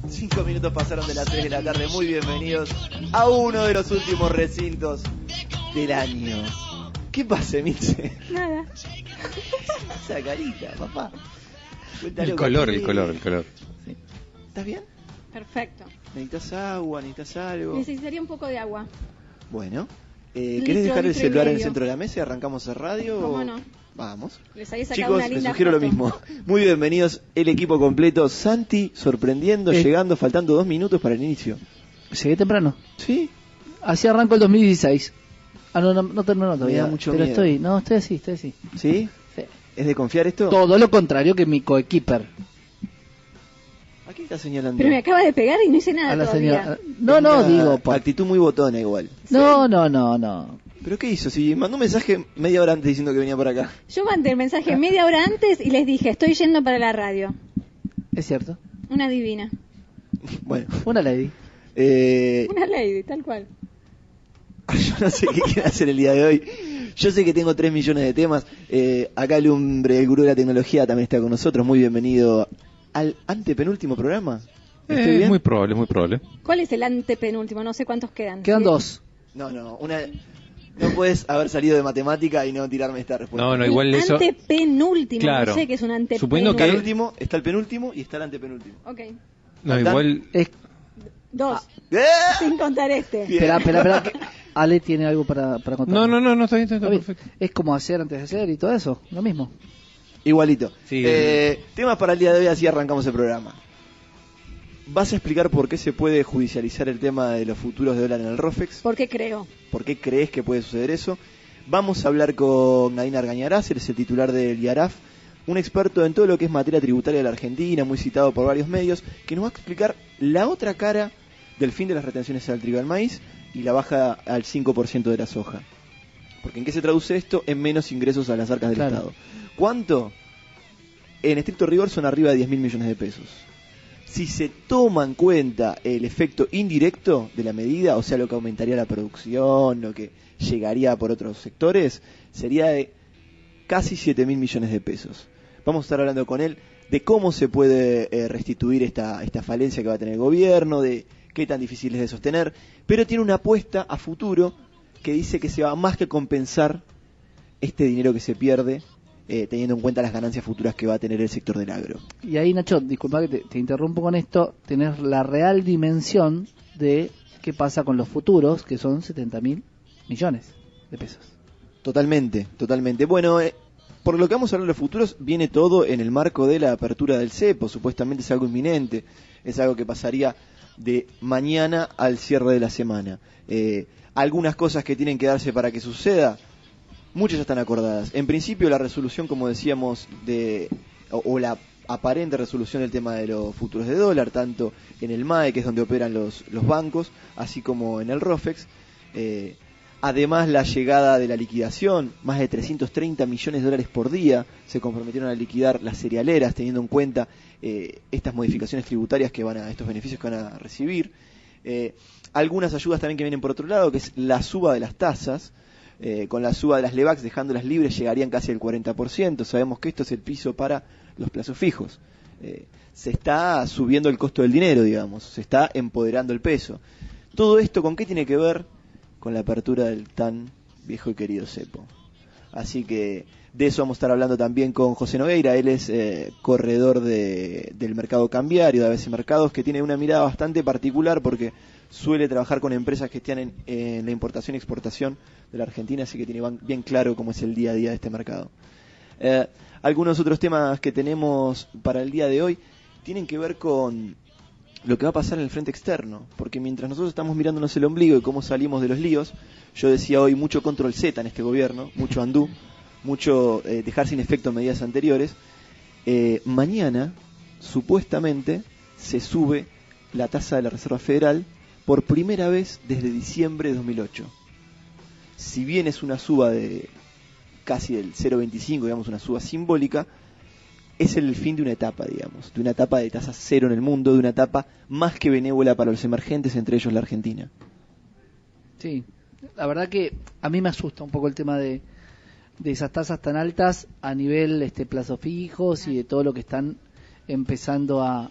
5 minutos pasaron de las 3 de la tarde. Muy bienvenidos a uno de los últimos recintos del año. ¿Qué pasa, Mitze? Nada. Esa carita, papá. El color. Sí. ¿Estás bien? Perfecto. ¿Necesitas agua? ¿Necesitas algo? Necesitaría un poco de agua. Bueno. Litro, ¿Querés dejar el litro y celular en el medio. centro de la mesa y arrancamos el radio? ¿Cómo no? Vamos. Les había sacado Chicos, una les linda sugiero lo foto. mismo. Muy bienvenidos, el equipo completo. Santi, sorprendiendo, llegando, faltando 2 minutos para el inicio. Llegué temprano. ¿Sí? Así arranco el 2016. No terminó todavía. Me da mucho pero miedo. estoy así. ¿Sí? Sí. ¿Es de confiar esto? Todo lo contrario que mi coequiper. ¿A quién está señalando? Pero me acaba de pegar y no hice nada A la todavía. señora. Es No, una digo. actitud muy botona igual. No. ¿Pero qué hizo? Si mandó un mensaje media hora antes diciendo que venía por acá. Yo mandé el mensaje media hora antes y les dije, estoy yendo para la radio. Es cierto. Una divina. Bueno. Una lady. Una lady, tal cual. Yo no sé qué quiere hacer el día de hoy. Yo sé que tengo 3 millones de temas. Acá Lumbre, el gurú de la tecnología, también está con nosotros. Muy bienvenido al antepenúltimo programa. ¿Estoy bien? Muy probable. ¿Cuál es el antepenúltimo? No sé cuántos quedan. Quedan ¿Sí? 2. No puedes haber salido de matemática y no tirarme esta respuesta. No, igual eso. Antepenúltimo, Claro. no sé qué es un antepenúltimo. Suponiendo Está que- el último, está el penúltimo y está el antepenúltimo. Ok, No, ¿Faltan? igual. Es... 2, ¡Eh! sin contar este. Bien. Espera, que Ale tiene algo para contar. No, está bien, Está bien. perfecto. Es como hacer antes de hacer y todo eso. Lo mismo. Igualito. Sí. Temas para el día de hoy, así arrancamos el programa. ¿Vas a explicar por qué se puede judicializar el tema de los futuros de dólar en el ROFEX? ¿Por qué creo? ¿Por qué crees que puede suceder eso? Vamos a hablar con Nadine Argañarás, él es el titular del IARAF, un experto en todo lo que es materia tributaria de la Argentina, muy citado por varios medios, que nos va a explicar la otra cara del fin de las retenciones al trigo y al maíz y la baja al 5% de la soja. Porque ¿en qué se traduce esto? En menos ingresos a las arcas del Claro. Estado. ¿Cuánto? En estricto rigor son arriba de 10.000 millones de pesos. Si se toma en cuenta el efecto indirecto de la medida, o sea, lo que aumentaría la producción, lo que llegaría por otros sectores, sería de casi 7.000 millones de pesos. Vamos a estar hablando con él de cómo se puede restituir esta falencia que va a tener el gobierno, de qué tan difícil es de sostener, pero tiene una apuesta a futuro que dice que se va más que compensar este dinero que se pierde, teniendo en cuenta las ganancias futuras que va a tener el sector del agro. Y ahí, Nacho, disculpa que te interrumpo con esto. Tenés la real dimensión de qué pasa con los futuros, que son 70.000 millones de pesos. Totalmente. Bueno, por lo que vamos a hablar de los futuros, viene todo en el marco de la apertura del cepo. Supuestamente es algo inminente, es algo que pasaría de mañana al cierre de la semana. Algunas cosas que tienen que darse para que suceda, muchas ya están acordadas. En principio, la resolución, como decíamos, o la aparente resolución del tema de los futuros de dólar, tanto en el MAE, que es donde operan los bancos, así como en el ROFEX. Además, la llegada de la liquidación, más de 330 millones de dólares por día se comprometieron a liquidar las cerealeras, teniendo en cuenta estas modificaciones tributarias que van a, estos beneficios que van a recibir. Algunas ayudas también que vienen por otro lado, que es la suba de las tasas. Con la suba de las LEVAX, dejándolas libres, llegarían casi al 40%. Sabemos que esto es el piso para los plazos fijos. Se está subiendo el costo del dinero, digamos, se está empoderando el peso. ¿Todo esto con qué tiene que ver? Con la apertura del tan viejo y querido cepo. Así que de eso vamos a estar hablando también con José Nogueira. Él es corredor del mercado cambiario, de ABC Mercados, que tiene una mirada bastante particular porque suele trabajar con empresas que están en la importación y exportación de la Argentina, así que tiene bien claro cómo es el día a día de este mercado. Algunos otros temas que tenemos para el día de hoy tienen que ver con lo que va a pasar en el frente externo, porque mientras nosotros estamos mirándonos el ombligo y cómo salimos de los líos, yo decía hoy mucho control Z en este gobierno, mucho andú, mucho dejar sin efecto medidas anteriores. Mañana, supuestamente, se sube la tasa de la Reserva Federal por primera vez desde diciembre de 2008. Si bien es una suba de casi del 0,25, digamos una suba simbólica, es el fin de una etapa, digamos, de una etapa de tasa cero en el mundo, de una etapa más que benévola para los emergentes, entre ellos la Argentina. Sí, la verdad que a mí me asusta un poco el tema de esas tasas tan altas a nivel plazos fijos y de todo lo que están empezando a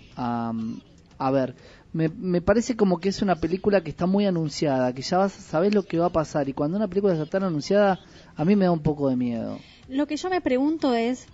A ver, me parece como que es una película que está muy anunciada, que ya sabés lo que va a pasar, y cuando una película está tan anunciada, a mí me da un poco de miedo. Lo que yo me pregunto es,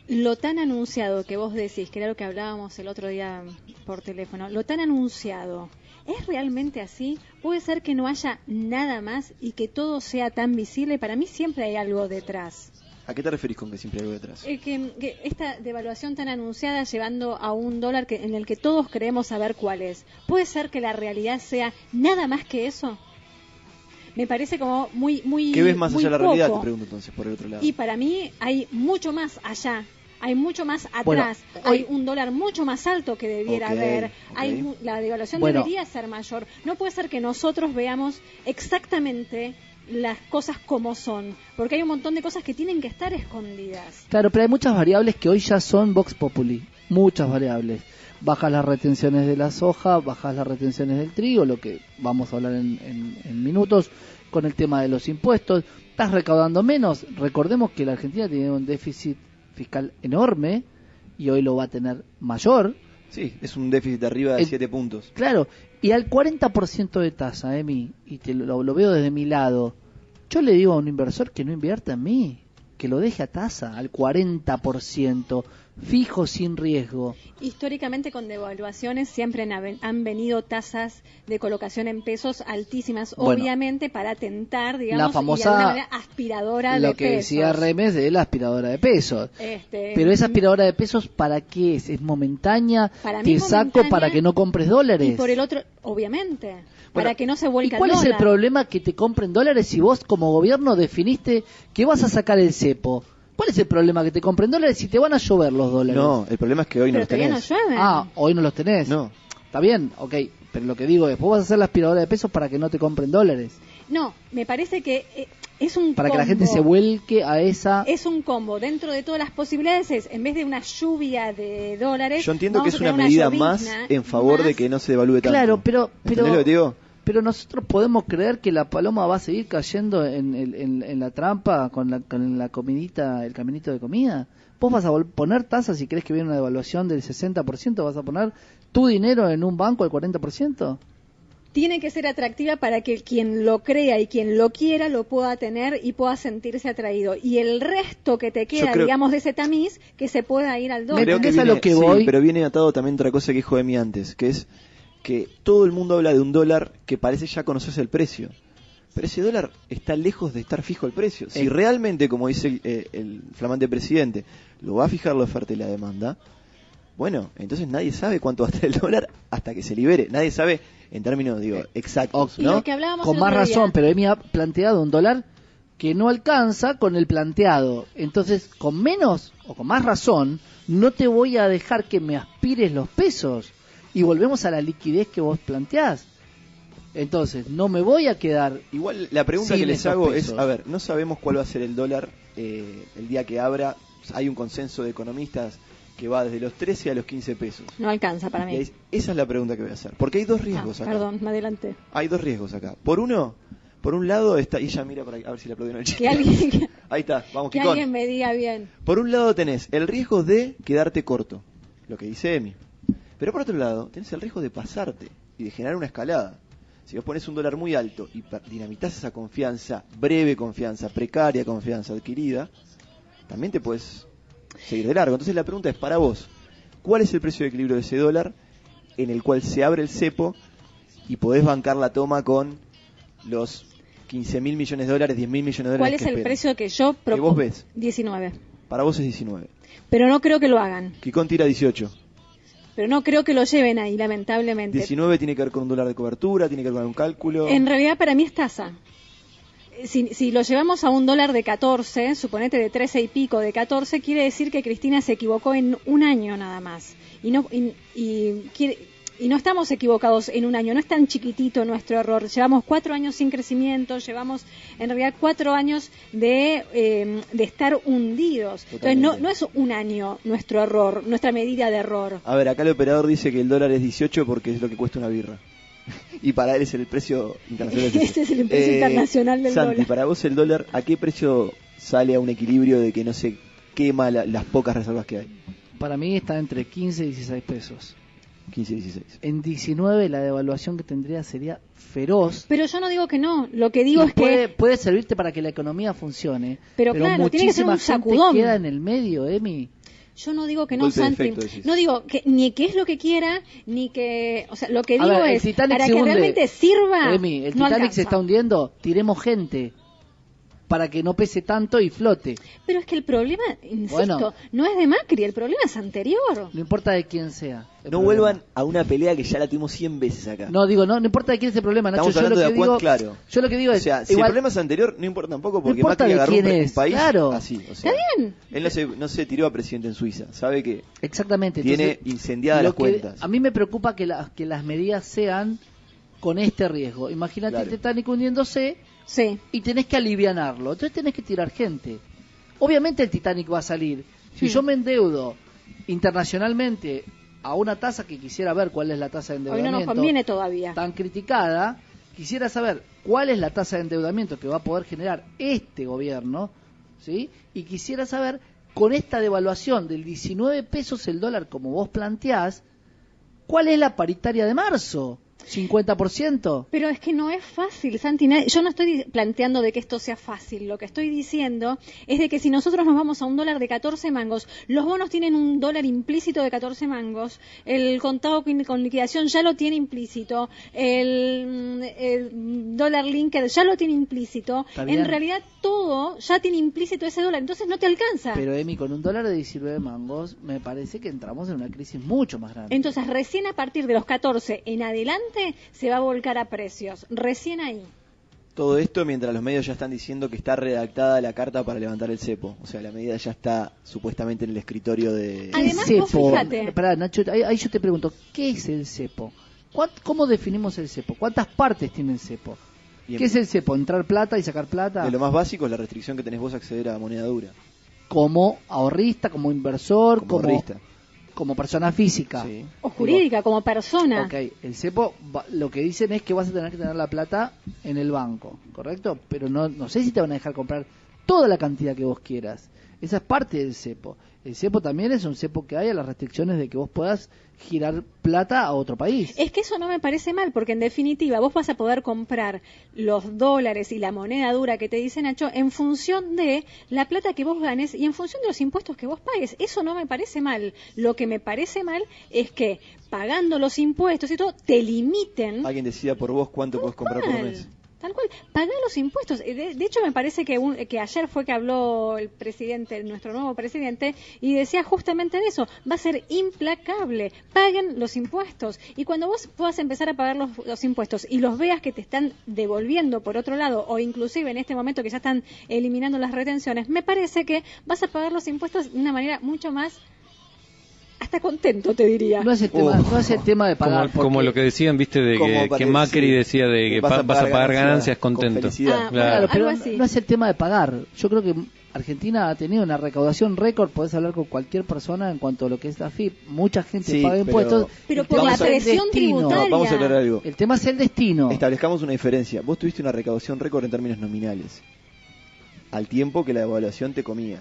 lo tan anunciado que vos decís, que era lo que hablábamos el otro día por teléfono, lo tan anunciado, ¿es realmente así? ¿Puede ser que no haya nada más y que todo sea tan visible? Para mí siempre hay algo detrás. ¿A qué te referís con que siempre hay algo detrás? Que esta devaluación tan anunciada llevando a $1 en el que todos creemos saber cuál es, ¿puede ser que la realidad sea nada más que eso? Me parece como muy ¿Qué ves más muy allá de la realidad? poco. Te pregunto entonces, por el otro lado. Y para mí hay mucho más allá. Hay mucho más atrás, Bueno, hay $1 mucho más alto que debiera Ok, haber, ok. la devaluación Bueno. debería ser mayor. No puede ser que nosotros veamos exactamente las cosas como son, porque hay un montón de cosas que tienen que estar escondidas. Claro, pero hay muchas variables que hoy ya son Vox Populi, muchas variables. Bajas las retenciones de la soja, bajas las retenciones del trigo, lo que vamos a hablar en minutos, con el tema de los impuestos. Estás recaudando menos. Recordemos que la Argentina tiene un déficit fiscal enorme y hoy lo va a tener mayor. Sí, es un déficit de arriba de El- 7 puntos. Claro, y al 40% de tasa, Emi, y lo veo desde mi lado, yo le digo a un inversor que no invierta en mí, que lo deje a tasa, al 40%, fijo sin riesgo. Históricamente con devaluaciones siempre han venido tasas de colocación en pesos altísimas, Bueno, obviamente para tentar, digamos, la famosa, y de alguna manera aspiradora lo de que pesos. decía Remes de la aspiradora de pesos. Pero esa aspiradora de pesos, ¿para qué es? ¿Es momentánea? Para mí ¿Te es saco momentánea, para que no compres dólares? Y por el otro, obviamente, Bueno, para que no se ¿Y vuelca cuál el es el dólar. problema que te compren dólares si vos como gobierno definiste que vas a sacar el cepo? ¿Cuál es el problema que te compren dólares si te van a llover los dólares? No, el problema es que hoy no Pero los todavía no tenés. llueven. Ah, hoy no los tenés. No. Está bien, ok. Pero lo que digo es, vos vas a hacer la aspiradora de pesos para que no te compren dólares. No, me parece que es un Para que la combo. gente se vuelque a esa... Es un combo. Dentro de todas las posibilidades es, en vez de una lluvia de dólares... Yo entiendo que vamos es a una tener medida llovizna más en favor de más. que no se devalúe tanto. Claro, pero ¿Entendés lo que te digo? pero nosotros podemos creer que la paloma va a seguir cayendo en la trampa con la comidita, el caminito de comida. ¿Vos vas a poner tasas si crees que viene una devaluación del 60%? ¿Vas a poner tu dinero en un banco al 40%? Tiene que ser atractiva para que quien lo crea y quien lo quiera lo pueda tener y pueda sentirse atraído. Y el resto que te queda, creo- digamos, de ese tamiz, que se pueda ir al dólar. Creo Creo que ¿Entendés a viene, lo que sí, voy? pero viene atado también otra cosa que dijo Emi antes, que es que todo el mundo habla de un dólar que parece ya conocerse el precio. Pero ese dólar está lejos de estar fijo el precio. Si realmente, como dice el flamante presidente, lo va a fijar la oferta y la demanda, bueno, entonces nadie sabe cuánto va a estar el dólar hasta que se libere. Nadie sabe en términos, digo, exactos, Y ¿no? lo que hablábamos Con el más otro día. razón, pero Emi ha planteado un dólar que no alcanza con el planteado. Entonces, con menos o con más razón, no te voy a dejar que me aspires los pesos. Y volvemos a la liquidez que vos planteás. Entonces, no me voy a quedar... Igual la pregunta sin que les esos hago pesos. es, a ver, no sabemos cuál va a ser el dólar el día que abra. Hay un consenso de economistas que va desde los 13 a los 15 pesos. No alcanza para Y mí. esa es la pregunta que voy a hacer. Porque hay dos Ah, riesgos acá. perdón, me adelanté. Hay dos riesgos acá. Por un lado está, y ella mira por ahí, a ver si le aplaudieron el chiste. Que alguien, Ahí está, vamos, que Kikón. alguien me diga bien. Por un lado tenés el riesgo de quedarte corto, lo que dice Emi. Pero por otro lado, tenés el riesgo de pasarte y de generar una escalada. Si vos pones un dólar muy alto y dinamitas esa confianza, breve confianza, precaria confianza adquirida, también te puedes seguir de largo. Entonces la pregunta es, para vos, ¿cuál es el precio de equilibrio de ese dólar en el cual se abre el cepo y podés bancar la toma con los 15.000 millones de dólares, 10.000 millones de dólares? ¿Cuál es que el esperan? precio que yo Que propongo? vos ves. 19. Para vos es 19. Pero no creo que lo hagan. Kikón tira 18. Pero no creo que lo lleven ahí, lamentablemente. 19 tiene que ver con un dólar de cobertura, tiene que ver con un cálculo. En realidad para mí es tasa. Si lo llevamos a un dólar de 14, suponete de 13 y pico de 14, quiere decir que Cristina se equivocó en un año nada más. Y no estamos equivocados en un año, no es tan chiquitito nuestro error. Llevamos 4 años sin crecimiento, llevamos en realidad 4 años de estar hundidos. Entonces Totalmente. no es un año nuestro error, nuestra medida de error. A ver, acá el operador dice que el dólar es 18 porque es lo que cuesta una birra. Y para él es el precio internacional. Ese es el precio internacional del Santi, dólar. para vos el dólar, ¿a qué precio sale a un equilibrio de que no se quema las pocas reservas que hay? Para mí está entre 15 y 16 pesos. 15, 16. En 19 la devaluación que tendría sería feroz. Pero yo no digo que no, lo que digo es que... Puede servirte para que la economía funcione. Pero claro, tiene que ser un muchísima gente sacudón. queda en el medio, Emi. Yo no digo que no, Golpe de Santi. efecto, decís. No digo que ni que es lo que quiera, ni que... O sea, lo que A digo ver, el es, Titanic para se que hunde. realmente sirva, Emi, el no Titanic alcanza. se está hundiendo, tiremos gente para que no pese tanto y flote. Pero es que el problema, insisto, Bueno. no es de Macri, el problema es anterior. No importa de quién sea. el No problema. vuelvan a una pelea que ya la tuvimos 100 veces acá. No, digo, no importa de quién es el problema, Nacho. Estamos Yo lo, hablando que de Acuán, digo, claro. yo lo que digo O es... sea, si igual, el problema es anterior, no importa tampoco, porque importa Macri de agarró quién un es, país claro. así. O sea, Está bien. Él no se tiró a presidente en Suiza, sabe que exactamente. tiene Entonces, incendiadas lo las que- cuentas. A mí me preocupa que las medidas sean con este riesgo. Imagínate Claro. el Titanic hundiéndose Sí. y tenés que alivianarlo. Entonces tenés que tirar gente. Obviamente el Titanic va a salir. Si Hmm. yo me endeudo internacionalmente a una tasa que quisiera ver cuál es la tasa de Hoy no endeudamiento nos conviene todavía. tan criticada, quisiera saber cuál es la tasa de endeudamiento que va a poder generar este gobierno, ¿sí? Y quisiera saber, con esta devaluación del 19 pesos el dólar, como vos planteás, ¿cuál es la paritaria de marzo? ¿50%? Pero es que no es fácil, Santi. Yo no estoy planteando de que esto sea fácil. Lo que estoy diciendo es de que si nosotros nos vamos a un dólar de 14 mangos, los bonos tienen un dólar implícito de 14 mangos, el contado con liquidación ya lo tiene implícito, el dólar linked ya lo tiene implícito. Está bien. En realidad todo ya tiene implícito ese dólar, entonces no te alcanza. Pero Emi, con un dólar de 19 mangos, me parece que entramos en una crisis mucho más grande. Entonces recién a partir de los 14 en adelante se va a volcar a precios. Recién ahí. Todo esto mientras los medios ya están diciendo que está redactada la carta para levantar el cepo. O sea, la medida ya está supuestamente en el escritorio de... Además, ¿Qué vos cepo? fíjate. Pará, Nacho, ahí yo te pregunto, ¿qué es el cepo? ¿Cómo definimos el cepo? ¿Cuántas partes tiene el cepo? Bien. ¿Qué es el cepo? ¿Entrar plata y sacar plata? De lo más básico es la restricción que tenés vos a acceder a moneda dura. Como ahorrista, como inversor, Como ahorrista. como persona física. Sí. O jurídica, como persona. Ok, el cepo, lo que dicen es que vas a tener que tener la plata en el banco, ¿correcto? Pero no sé si te van a dejar comprar toda la cantidad que vos quieras. Esa es parte del cepo. El cepo también es un cepo que hay a las restricciones de que vos puedas girar plata a otro país. Es que eso no me parece mal, porque en definitiva vos vas a poder comprar los dólares y la moneda dura que te dice Nacho en función de la plata que vos ganes y en función de los impuestos que vos pagues. Eso no me parece mal. Lo que me parece mal es que pagando los impuestos y todo, te limiten. Alguien decida por vos cuánto podés comprar por Tal mes. Tal cual, pagar los impuestos. De hecho, me parece que ayer fue que habló el presidente, nuestro nuevo presidente, y decía justamente de eso. Va a ser implacable. Paguen los impuestos. Y cuando vos puedas empezar a pagar los impuestos y los veas que te están devolviendo por otro lado, o inclusive en este momento que ya están eliminando las retenciones, me parece que vas a pagar los impuestos de una manera mucho más... hasta contento, te diría. No es el tema, no es el tema de pagar. Como porque- lo que decían, viste, de Como que para Macri decir, decía de que vas a pagar ganancias con contento. felicidad. Ah, Claro. Claro, pero algo así. no es el tema de pagar. Yo creo que Argentina ha tenido una recaudación récord. Podés hablar con cualquier persona en cuanto a lo que es la FIP. Mucha gente Sí, paga pero- impuestos. Pero El por tema la es el presión destino. tributaria. No, vamos a aclarar algo. El tema es el destino. Establezcamos una diferencia. Vos tuviste una recaudación récord en términos nominales, al tiempo que la devaluación te comía.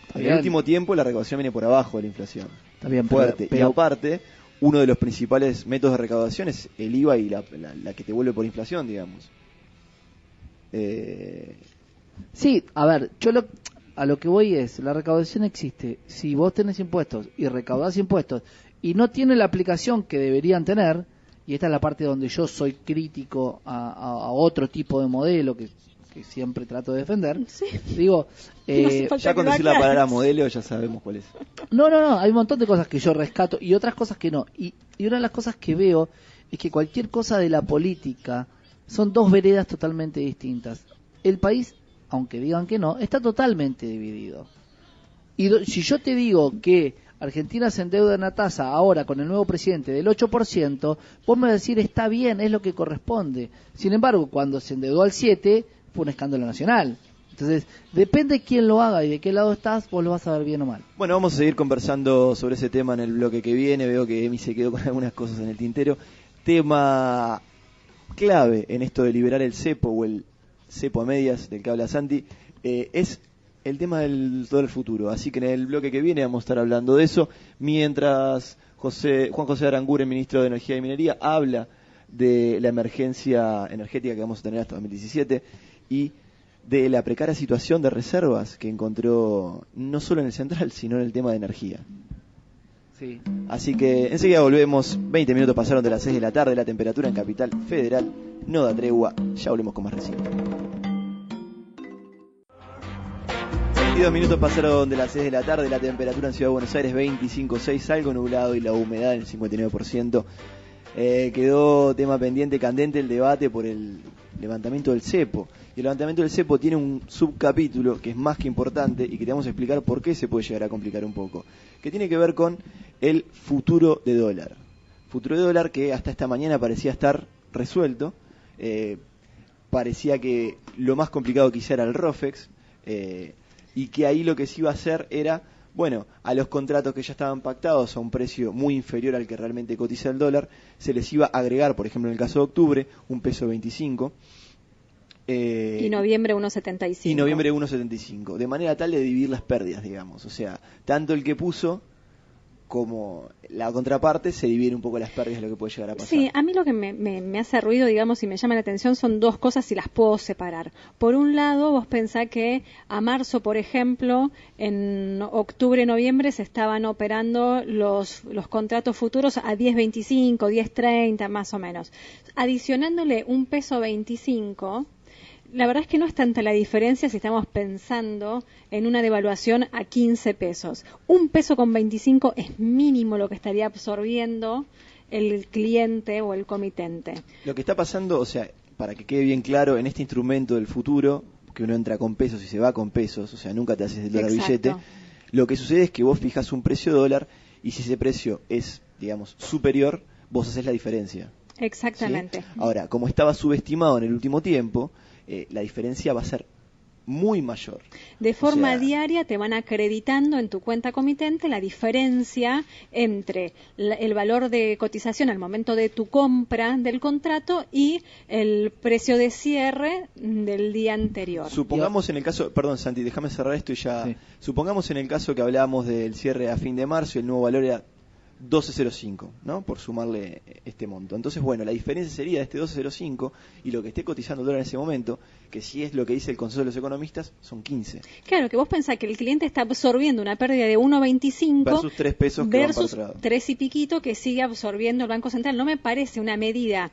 Está En bien. el último tiempo la recaudación viene por abajo de la inflación. Está bien, Fuerte. pero Y aparte, uno de los principales métodos de recaudación es el IVA y la que te vuelve por inflación, digamos. sí, a ver, a lo que voy es, la recaudación existe. Si vos tenés impuestos y recaudás impuestos y no tiene la aplicación que deberían tener, y esta es la parte donde yo soy crítico a otro tipo de modelo que siempre trato de defender, Sí. digo, No hace falta Ya con que lo decir la aclares. palabra modelo ya sabemos cuál es. no, hay un montón de cosas que yo rescato y otras cosas que no. Y una de las cosas que veo es que cualquier cosa de la política son dos veredas totalmente distintas. El país, aunque digan que no, está totalmente dividido. Y si yo te digo que Argentina se endeuda en una tasa ahora con el nuevo presidente del 8%, vos me vas a decir está bien, es lo que corresponde. Sin embargo, cuando se endeudó al 7%, fue un escándalo nacional. Entonces, depende quién lo haga y de qué lado estás, vos lo vas a ver bien o mal. Bueno, vamos a seguir conversando sobre ese tema en el bloque que viene. Veo que Emi se quedó con algunas cosas en el tintero. Tema clave en esto de liberar el cepo o el cepo a medias del que habla Santi es el tema del dólar futuro. Así que en el bloque que viene vamos a estar hablando de eso. Mientras Juan José Aranguren, ministro de Energía y Minería, habla de la emergencia energética que vamos a tener hasta 2017 y de la precaria situación de reservas que encontró no solo en el central, sino en el tema de energía. Sí. Así que enseguida volvemos. 20 minutos pasaron de las 6 de la tarde. La temperatura en Capital Federal no da tregua. Ya volvemos con más recién. 22 minutos pasaron de las 6 de la tarde. La temperatura en Ciudad de Buenos Aires 25,6, algo nublado y la humedad en el 59%. Quedó tema pendiente, candente el debate por el levantamiento del cepo. Y el levantamiento del cepo tiene un subcapítulo que es más que importante y que te vamos a explicar por qué se puede llegar a complicar un poco. Que tiene que ver con el futuro de dólar. Futuro de dólar que hasta esta mañana parecía estar resuelto. Parecía que lo más complicado quizá era el ROFEX. Y que ahí lo que se iba a hacer era, bueno, a los contratos que ya estaban pactados a un precio muy inferior al que realmente cotiza el dólar, se les iba a agregar, por ejemplo en el caso de octubre, un peso 25. Y noviembre 1,75. Y noviembre 1,75. De manera tal de dividir las pérdidas, digamos. O sea, tanto el que puso como la contraparte se dividen un poco las pérdidas de lo que puede llegar a pasar. Sí, a mí lo que me hace ruido, digamos, y me llama la atención son dos cosas y las puedo separar. Por un lado, vos pensás que a marzo, por ejemplo, en octubre, noviembre se estaban operando los contratos futuros a 10.25, 10.30 más o menos. Adicionándole un peso 25... La verdad es que no es tanta la diferencia si estamos pensando en una devaluación a 15 pesos. Un peso con 25 es mínimo lo que estaría absorbiendo el cliente o el comitente. Lo que está pasando, o sea, para que quede bien claro, en este instrumento del futuro, que uno entra con pesos y se va con pesos, o sea, nunca te haces del dólar billete, lo que sucede es que vos fijas un precio dólar y si ese precio es, digamos, superior, vos haces la diferencia. Exactamente. ¿Sí? Ahora, como estaba subestimado en el último tiempo, la diferencia va a ser muy mayor. De forma diaria te van acreditando en tu cuenta comitente la diferencia entre el valor de cotización al momento de tu compra del contrato y el precio de cierre del día anterior. Supongamos en el caso, perdón Santi, déjame cerrar esto y ya. Sí. Supongamos en el caso que hablábamos del cierre a fin de marzo y el nuevo valor era 12.05, ¿no? Por sumarle este monto. Entonces, bueno, la diferencia sería de este 12.05 y lo que esté cotizando el dólar en ese momento, que si es lo que dice el consenso de los economistas, son 15. Claro, que vos pensás que el cliente está absorbiendo una pérdida de 1.25 versus 3 pesos que versus van para otro lado. 3 y piquito que sigue absorbiendo el Banco Central. No me parece una medida,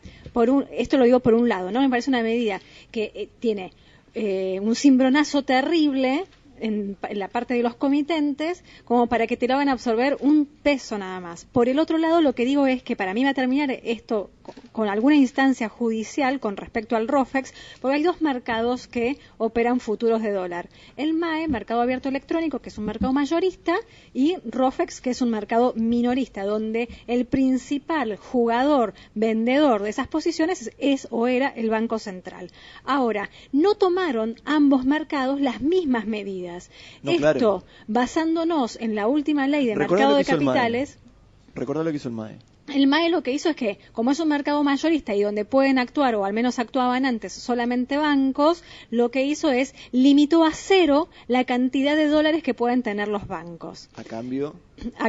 esto lo digo por un lado, no me parece una medida que tiene un cimbronazo terrible en la parte de los comitentes, como para que te lo hagan absorber un peso nada más. Por el otro lado, lo que digo es que para mí va a terminar esto con alguna instancia judicial con respecto al ROFEX, porque hay dos mercados que operan futuros de dólar. El MAE, Mercado Abierto Electrónico, que es un mercado mayorista, y ROFEX, que es un mercado minorista, donde el principal jugador, vendedor de esas posiciones es o era el Banco Central. Ahora, no tomaron ambos mercados las mismas medidas. No, Esto, claro, basándonos en la última ley de mercado de capitales. Recordá lo que hizo el MAE. El MAE lo que hizo es que, como es un mercado mayorista y donde pueden actuar, o al menos actuaban antes, solamente bancos, lo que hizo es limitó a 0 la cantidad de dólares que pueden tener los bancos. A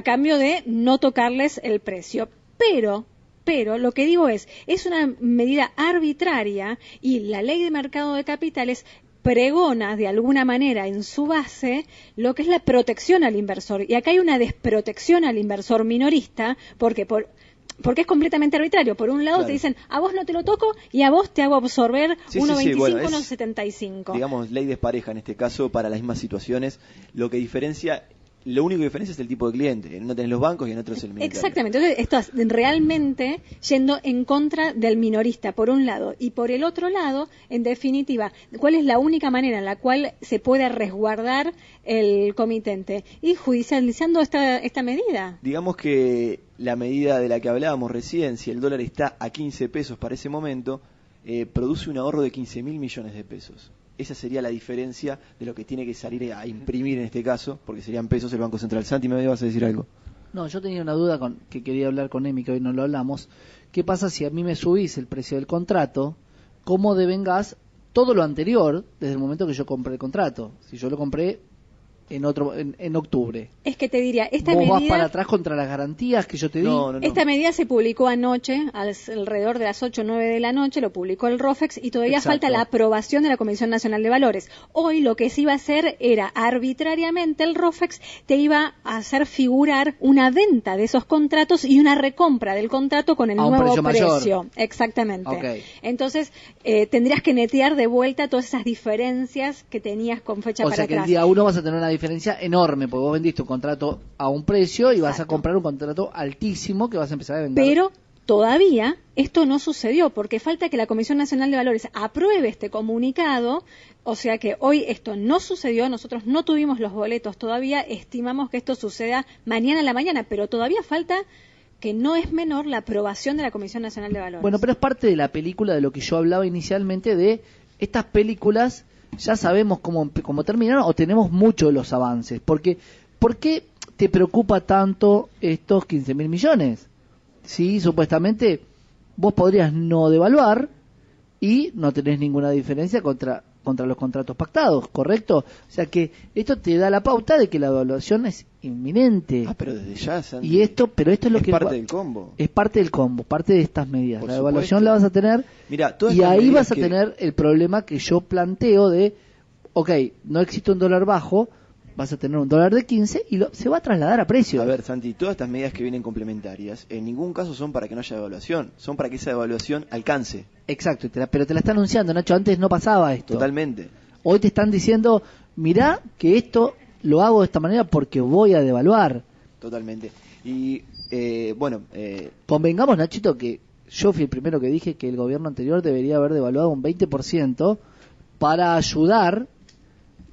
cambio de no tocarles el precio. Pero lo que digo es una medida arbitraria y la ley de mercado de capitales pregona de alguna manera en su base lo que es la protección al inversor. Y acá hay una desprotección al inversor minorista porque es completamente arbitrario. Por un lado claro, te dicen, a vos no te lo toco y a vos te hago absorber 1.25, bueno, 1.75. Digamos, ley despareja en este caso para las mismas situaciones. Lo único que diferencia es el tipo de cliente. En uno tenés los bancos y en otro es el minoritario. Exactamente. Entonces, estás realmente yendo en contra del minorista, por un lado. Y por el otro lado, en definitiva, ¿cuál es la única manera en la cual se puede resguardar el comitente? Y judicializando esta medida. Digamos que la medida de la que hablábamos recién, si el dólar está a 15 pesos para ese momento, produce un ahorro de 15.000 millones de pesos. Esa sería la diferencia de lo que tiene que salir a imprimir en este caso, porque serían pesos el Banco Central. Santi, ¿me ibas a decir algo? No, yo tenía una duda que quería hablar con Emi, que hoy no lo hablamos. ¿Qué pasa si a mí me subís el precio del contrato? ¿Cómo devengás todo lo anterior desde el momento que yo compré el contrato? Si yo lo compré en octubre. Es que te diría, esta ¿Vos medida... vas para atrás contra las garantías que yo te di? No. Esta medida se publicó anoche, alrededor de las 8 o 9 de la noche, lo publicó el ROFEX y todavía Exacto. falta la aprobación de la Comisión Nacional de Valores. Hoy lo que se iba a hacer era, arbitrariamente, el ROFEX te iba a hacer figurar una venta de esos contratos y una recompra del contrato con el a un nuevo precio precio. mayor. Exactamente. Okay. Entonces, tendrías que netear de vuelta todas esas diferencias que tenías con fecha para O sea que atrás. el día 1 vas a tener una diferencia enorme, porque vos vendiste un contrato a un precio y vas a comprar un contrato altísimo que vas a empezar a vender. Pero todavía esto no sucedió, porque falta que la Comisión Nacional de Valores apruebe este comunicado, o sea que hoy esto no sucedió, nosotros no tuvimos los boletos todavía, estimamos que esto suceda mañana a la mañana, pero todavía falta, que no es menor, la aprobación de la Comisión Nacional de Valores. Bueno, pero es parte de la película de lo que yo hablaba inicialmente, de estas películas, ya sabemos cómo terminaron o tenemos muchos de los avances, porque ¿por qué te preocupa tanto estos 15.000 millones? Sí, supuestamente vos podrías no devaluar y no tenés ninguna diferencia contra los contratos pactados, ¿correcto? O sea que esto te da la pauta de que la devaluación es inminente. Pero desde ya, Santi, y esto es lo es que parte del combo. Es parte del combo, parte de estas medidas. Por la supuesto. devaluación la vas a tener. Mirá, todas y estas ahí medidas vas a tener el problema que yo planteo de, ok, no existe un dólar bajo, vas a tener un dólar de 15 y se va a trasladar a precio. A ver, Santi, todas estas medidas que vienen complementarias, en ningún caso son para que no haya devaluación, son para que esa devaluación alcance. Exacto, pero te la está anunciando, Nacho, antes no pasaba esto. Totalmente. Hoy te están diciendo, mirá que esto lo hago de esta manera porque voy a devaluar. Totalmente. Y, convengamos, Nachito, que yo fui el primero que dije que el gobierno anterior debería haber devaluado un 20% para ayudar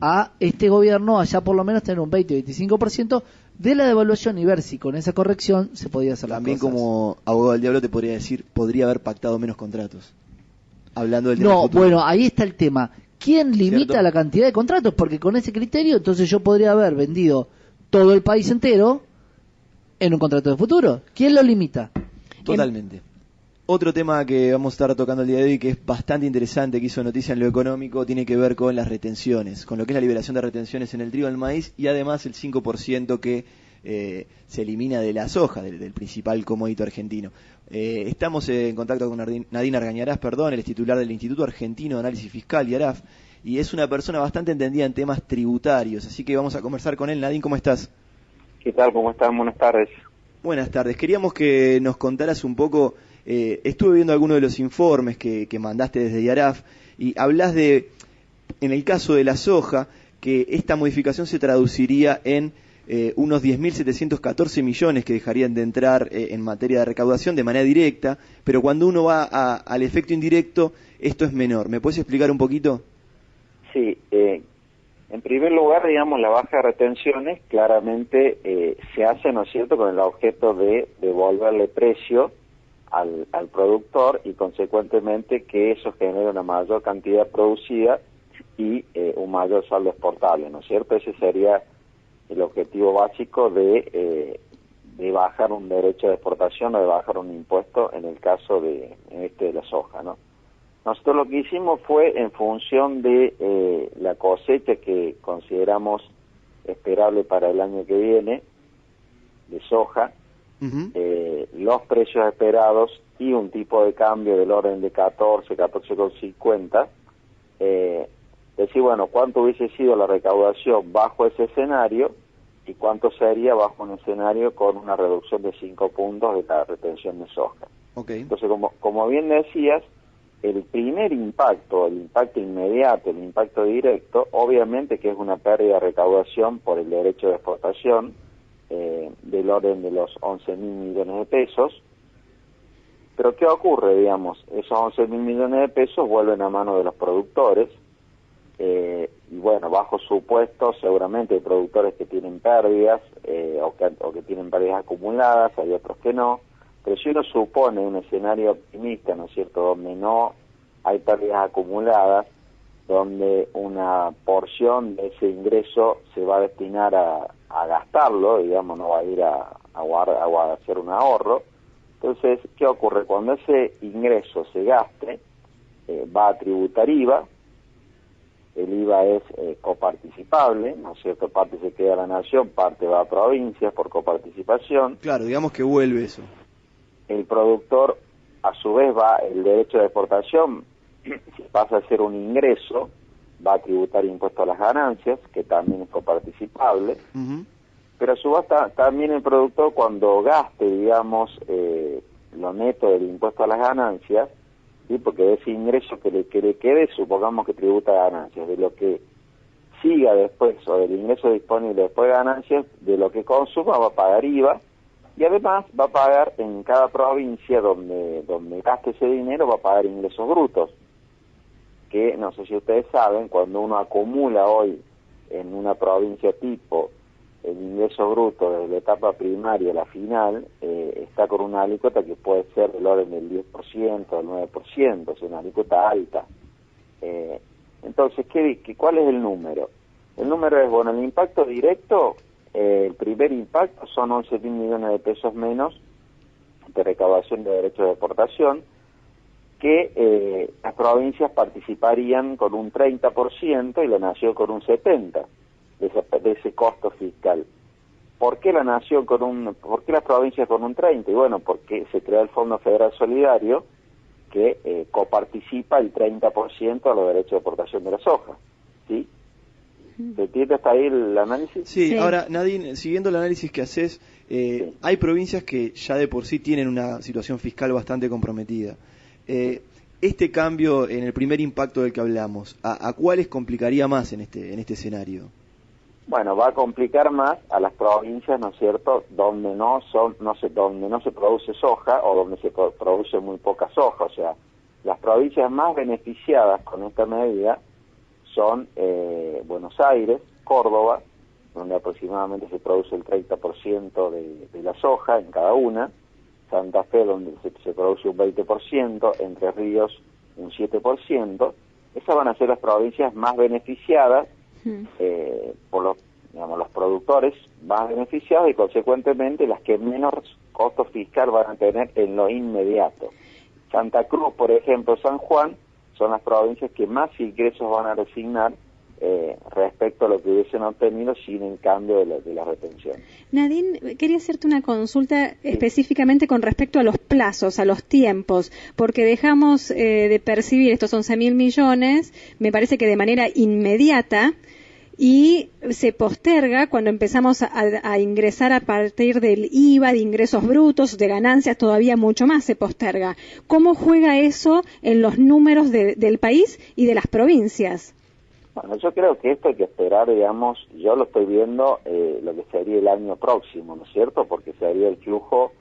a este gobierno allá por lo menos tener un 20-25% de la devaluación y ver si con esa corrección se podía hacer también las cosas. como abogado del diablo te podría decir, podría haber pactado menos contratos. Hablando del tema No, futuro. bueno, ahí está el tema. ¿Quién limita ¿Cierto? la cantidad de contratos? Porque con ese criterio entonces yo podría haber vendido todo el país entero en un contrato de futuro. ¿Quién lo limita? Totalmente. Otro tema que vamos a estar tocando el día de hoy, que es bastante interesante, que hizo noticia en lo económico, tiene que ver con las retenciones, con lo que es la liberación de retenciones en el trigo y el maíz, y además el 5% que se elimina de la soja, del principal commodity argentino. Estamos en contacto con Nadine Argañarás, él es titular del Instituto Argentino de Análisis Fiscal, IARAF, y es una persona bastante entendida en temas tributarios, así que vamos a conversar con él. Nadine, ¿cómo estás? ¿Qué tal? ¿Cómo están? Buenas tardes. Buenas tardes. Queríamos que nos contaras un poco, estuve viendo algunos de los informes que mandaste desde IARAF, y hablas de, en el caso de la soja, que esta modificación se traduciría en unos 10.714 millones que dejarían de entrar en materia de recaudación de manera directa, pero cuando uno va al efecto indirecto, esto es menor. ¿Me puedes explicar un poquito? Sí, en primer lugar, digamos, la baja de retenciones claramente se hace, ¿no es cierto?, con el objeto de devolverle precio al productor y consecuentemente que eso genere una mayor cantidad producida y un mayor saldo exportable, ¿no es cierto? Ese sería el objetivo básico de bajar un derecho de exportación o de bajar un impuesto en el caso de la soja, ¿no? Nosotros lo que hicimos fue en función de la cosecha que consideramos esperable para el año que viene de soja, los precios esperados y un tipo de cambio del orden de 14,50, decir, bueno, cuánto hubiese sido la recaudación bajo ese escenario y cuánto sería bajo un escenario con una reducción de 5 puntos de la retención de soja. Okay. Entonces, como bien decías, el primer impacto, el impacto inmediato, el impacto directo, obviamente que es una pérdida de recaudación por el derecho de exportación del orden de los 11.000 millones de pesos. Pero ¿qué ocurre? Digamos, esos 11.000 millones de pesos vuelven a mano de los productores y bueno, bajo supuesto, seguramente hay productores que tienen pérdidas o que tienen pérdidas acumuladas, hay otros que no. Pero si uno supone un escenario optimista, ¿no es cierto?, donde no hay pérdidas acumuladas, donde una porción de ese ingreso se va a destinar a gastarlo, digamos, no va a ir a hacer un ahorro. Entonces, ¿qué ocurre? Cuando ese ingreso se gaste, va a tributar IVA, el IVA es coparticipable, ¿no es cierto? Parte se queda a la nación, parte va a provincias por coparticipación. Claro, digamos que vuelve eso. El productor, a su vez, el derecho de exportación, si pasa a ser un ingreso, va a tributar impuesto a las ganancias, que también es coparticipable. Pero a su vez también el productor, cuando gaste, digamos, lo neto del impuesto a las ganancias, ¿sí? Porque de ese ingreso que le quede, supongamos que tributa ganancias, de lo que siga después, o del ingreso disponible después de ganancias, de lo que consuma va a pagar IVA, y además va a pagar en cada provincia donde gaste ese dinero, va a pagar ingresos brutos, que no sé si ustedes saben, cuando uno acumula hoy en una provincia tipo el ingreso bruto desde la etapa primaria a la final, está con una alícuota que puede ser del orden del 10%, del 9%, es una alícuota alta. Entonces, ¿cuál es el número? El número es, bueno, el impacto directo, el primer impacto son 11.000 millones de pesos menos de recaudación de derechos de exportación, que las provincias participarían con un 30% y la nación con un 70% de ese costo fiscal. ¿Por qué la nación por qué las provincias con un 30%? Y bueno, porque se creó el Fondo Federal Solidario que coparticipa el 30% a los derechos de exportación de la soja, ¿sí? ¿Se entiende hasta ahí el análisis? Sí, ahora, Nadine, siguiendo el análisis que haces, Sí. hay provincias que ya de por sí tienen una situación fiscal bastante comprometida. Este cambio en el primer impacto del que hablamos, ¿a cuáles complicaría más en este escenario? Bueno, va a complicar más a las provincias, ¿no es cierto?, donde donde no se produce soja o donde se produce muy poca soja. O sea, las provincias más beneficiadas con esta medida son Buenos Aires, Córdoba, donde aproximadamente se produce el 30% de la soja en cada una, Santa Fe, donde se produce un 20%, Entre Ríos un 7%. Esas van a ser las provincias más beneficiadas por los productores más beneficiados y consecuentemente las que menos costo fiscal van a tener en lo inmediato. Santa Cruz, por ejemplo, San Juan, son las provincias que más ingresos van a resignar respecto a lo que hubiesen obtenido sin el cambio de la retención. Nadine, quería hacerte una consulta específicamente con respecto a los plazos, a los tiempos, porque dejamos de percibir estos 11.000 millones, me parece que de manera inmediata, y se posterga cuando empezamos a ingresar a partir del IVA, de ingresos brutos, de ganancias, todavía mucho más se posterga. ¿Cómo juega eso en los números del país y de las provincias? Bueno, yo creo que esto hay que esperar, digamos, yo lo estoy viendo lo que sería el año próximo, ¿no es cierto? Porque sería el flujo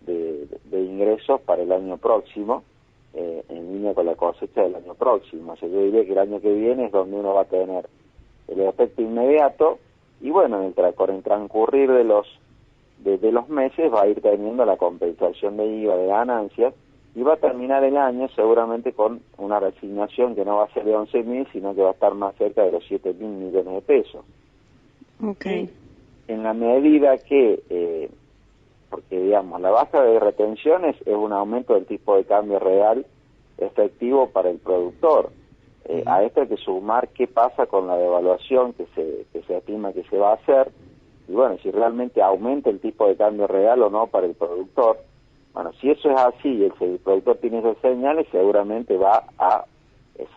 de ingresos para el año próximo, en línea con la cosecha del año próximo. O sea, yo diría que el año que viene es donde uno va a tener el efecto inmediato, y bueno, con el transcurrir de los meses va a ir teniendo la compensación de IVA de ganancias, y va a terminar el año seguramente con una resignación que no va a ser de 11.000, sino que va a estar más cerca de los 7.000 millones de pesos. Okay. En la medida que, porque digamos, la baja de retenciones es un aumento del tipo de cambio real efectivo para el productor. A esto hay que sumar qué pasa con la devaluación que se estima que se va a hacer, y bueno, si realmente aumenta el tipo de cambio real o no para el productor. Bueno, si eso es así y el productor tiene esas señales, seguramente va a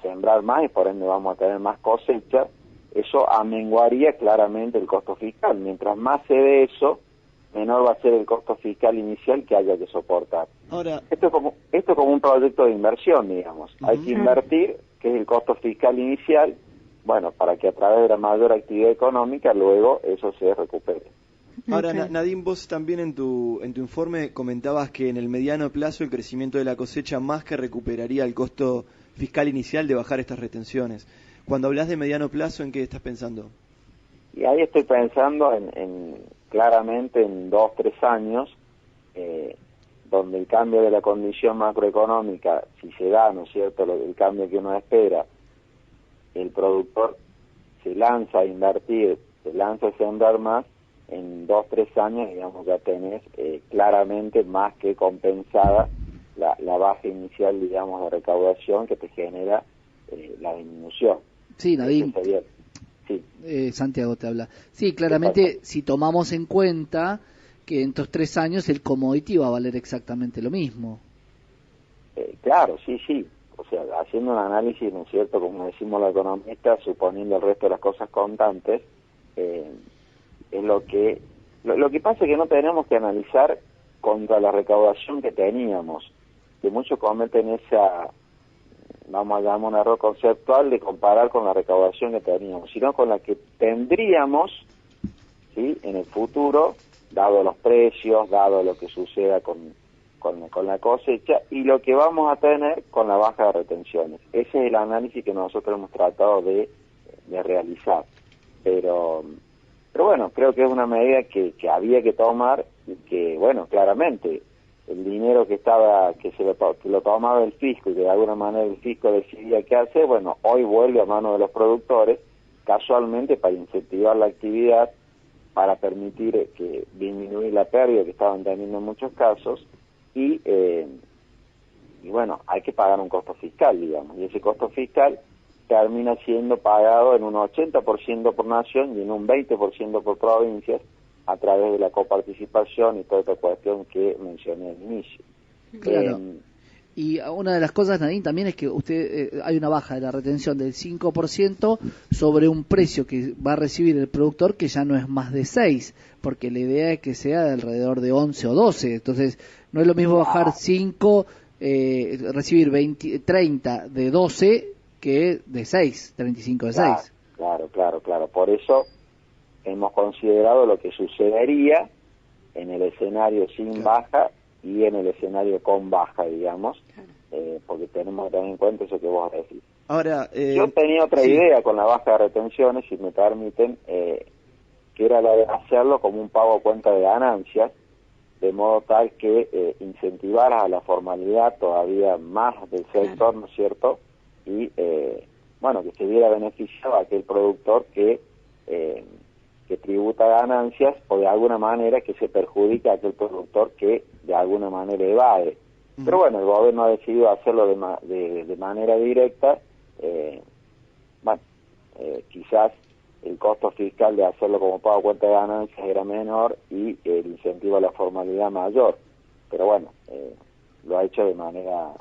sembrar más y por ende vamos a tener más cosecha. Eso amenguaría claramente el costo fiscal. Mientras más se dé eso, menor va a ser el costo fiscal inicial que haya que soportar. Ahora, Esto es como un proyecto de inversión, digamos. Hay que invertir, que es el costo fiscal inicial, bueno, para que a través de la mayor actividad económica luego eso se recupere. Ahora, Nadine, vos también en tu informe comentabas que en el mediano plazo el crecimiento de la cosecha más que recuperaría el costo fiscal inicial de bajar estas retenciones. Cuando hablas de mediano plazo, ¿en qué estás pensando? Y ahí estoy pensando claramente en 2-3 años, donde el cambio de la condición macroeconómica, si se da, ¿no es cierto?, el cambio que uno espera, el productor se lanza a invertir, se lanza a sembrar más. En 2-3 años, digamos, ya tenés claramente más que compensada la baja inicial, digamos, de recaudación que te genera la disminución. Sí, Nadine. Sí. Santiago te habla. Sí, claramente, si tomamos en cuenta que en estos 3 años el commodity va a valer exactamente lo mismo. Claro, sí. O sea, haciendo un análisis, ¿no es cierto?, como decimos los economistas, suponiendo el resto de las cosas constantes, es lo que pasa es que no tenemos que analizar contra la recaudación que teníamos, que muchos cometen esa, vamos a llamar un error conceptual de comparar con la recaudación que teníamos, sino con la que tendríamos, ¿sí?, en el futuro, dado los precios, dado lo que suceda con la cosecha y lo que vamos a tener con la baja de retenciones. Ese es el análisis que nosotros hemos tratado de realizar. Pero bueno, creo que es una medida que había que tomar y que, bueno, claramente el dinero que lo tomaba el fisco y que de alguna manera el fisco decidía qué hacer, bueno, hoy vuelve a manos de los productores, casualmente para incentivar la actividad, para permitir que disminuir la pérdida que estaban teniendo en muchos casos, y bueno, hay que pagar un costo fiscal, digamos, y ese costo fiscal termina siendo pagado en un 80% por nación y en un 20% por provincias a través de la coparticipación y toda esta cuestión que mencioné al inicio. Claro. Y una de las cosas, Nadine, también es que hay una baja de la retención del 5% sobre un precio que va a recibir el productor que ya no es más de 6, porque la idea es que sea de alrededor de 11 o 12. Entonces, no es lo mismo bajar 5, recibir 30 de 12 que de 6, 35 de 6. Claro. Por eso hemos considerado lo que sucedería en el escenario sin baja y en el escenario con baja, digamos, porque tenemos que tener en cuenta eso que vos decís. Ahora, yo tenía otra idea con la baja de retenciones, si me permiten, que era la de hacerlo como un pago a cuenta de ganancias, de modo tal que incentivara a la formalidad todavía más del sector, ¿no es cierto?, y bueno, que se viera beneficiado a aquel productor que tributa ganancias, o de alguna manera que se perjudica a aquel productor que de alguna manera evade. Pero bueno, el gobierno ha decidido hacerlo de manera directa. Quizás el costo fiscal de hacerlo como pago a cuenta de ganancias era menor y el incentivo a la formalidad mayor, pero bueno, lo ha hecho de manera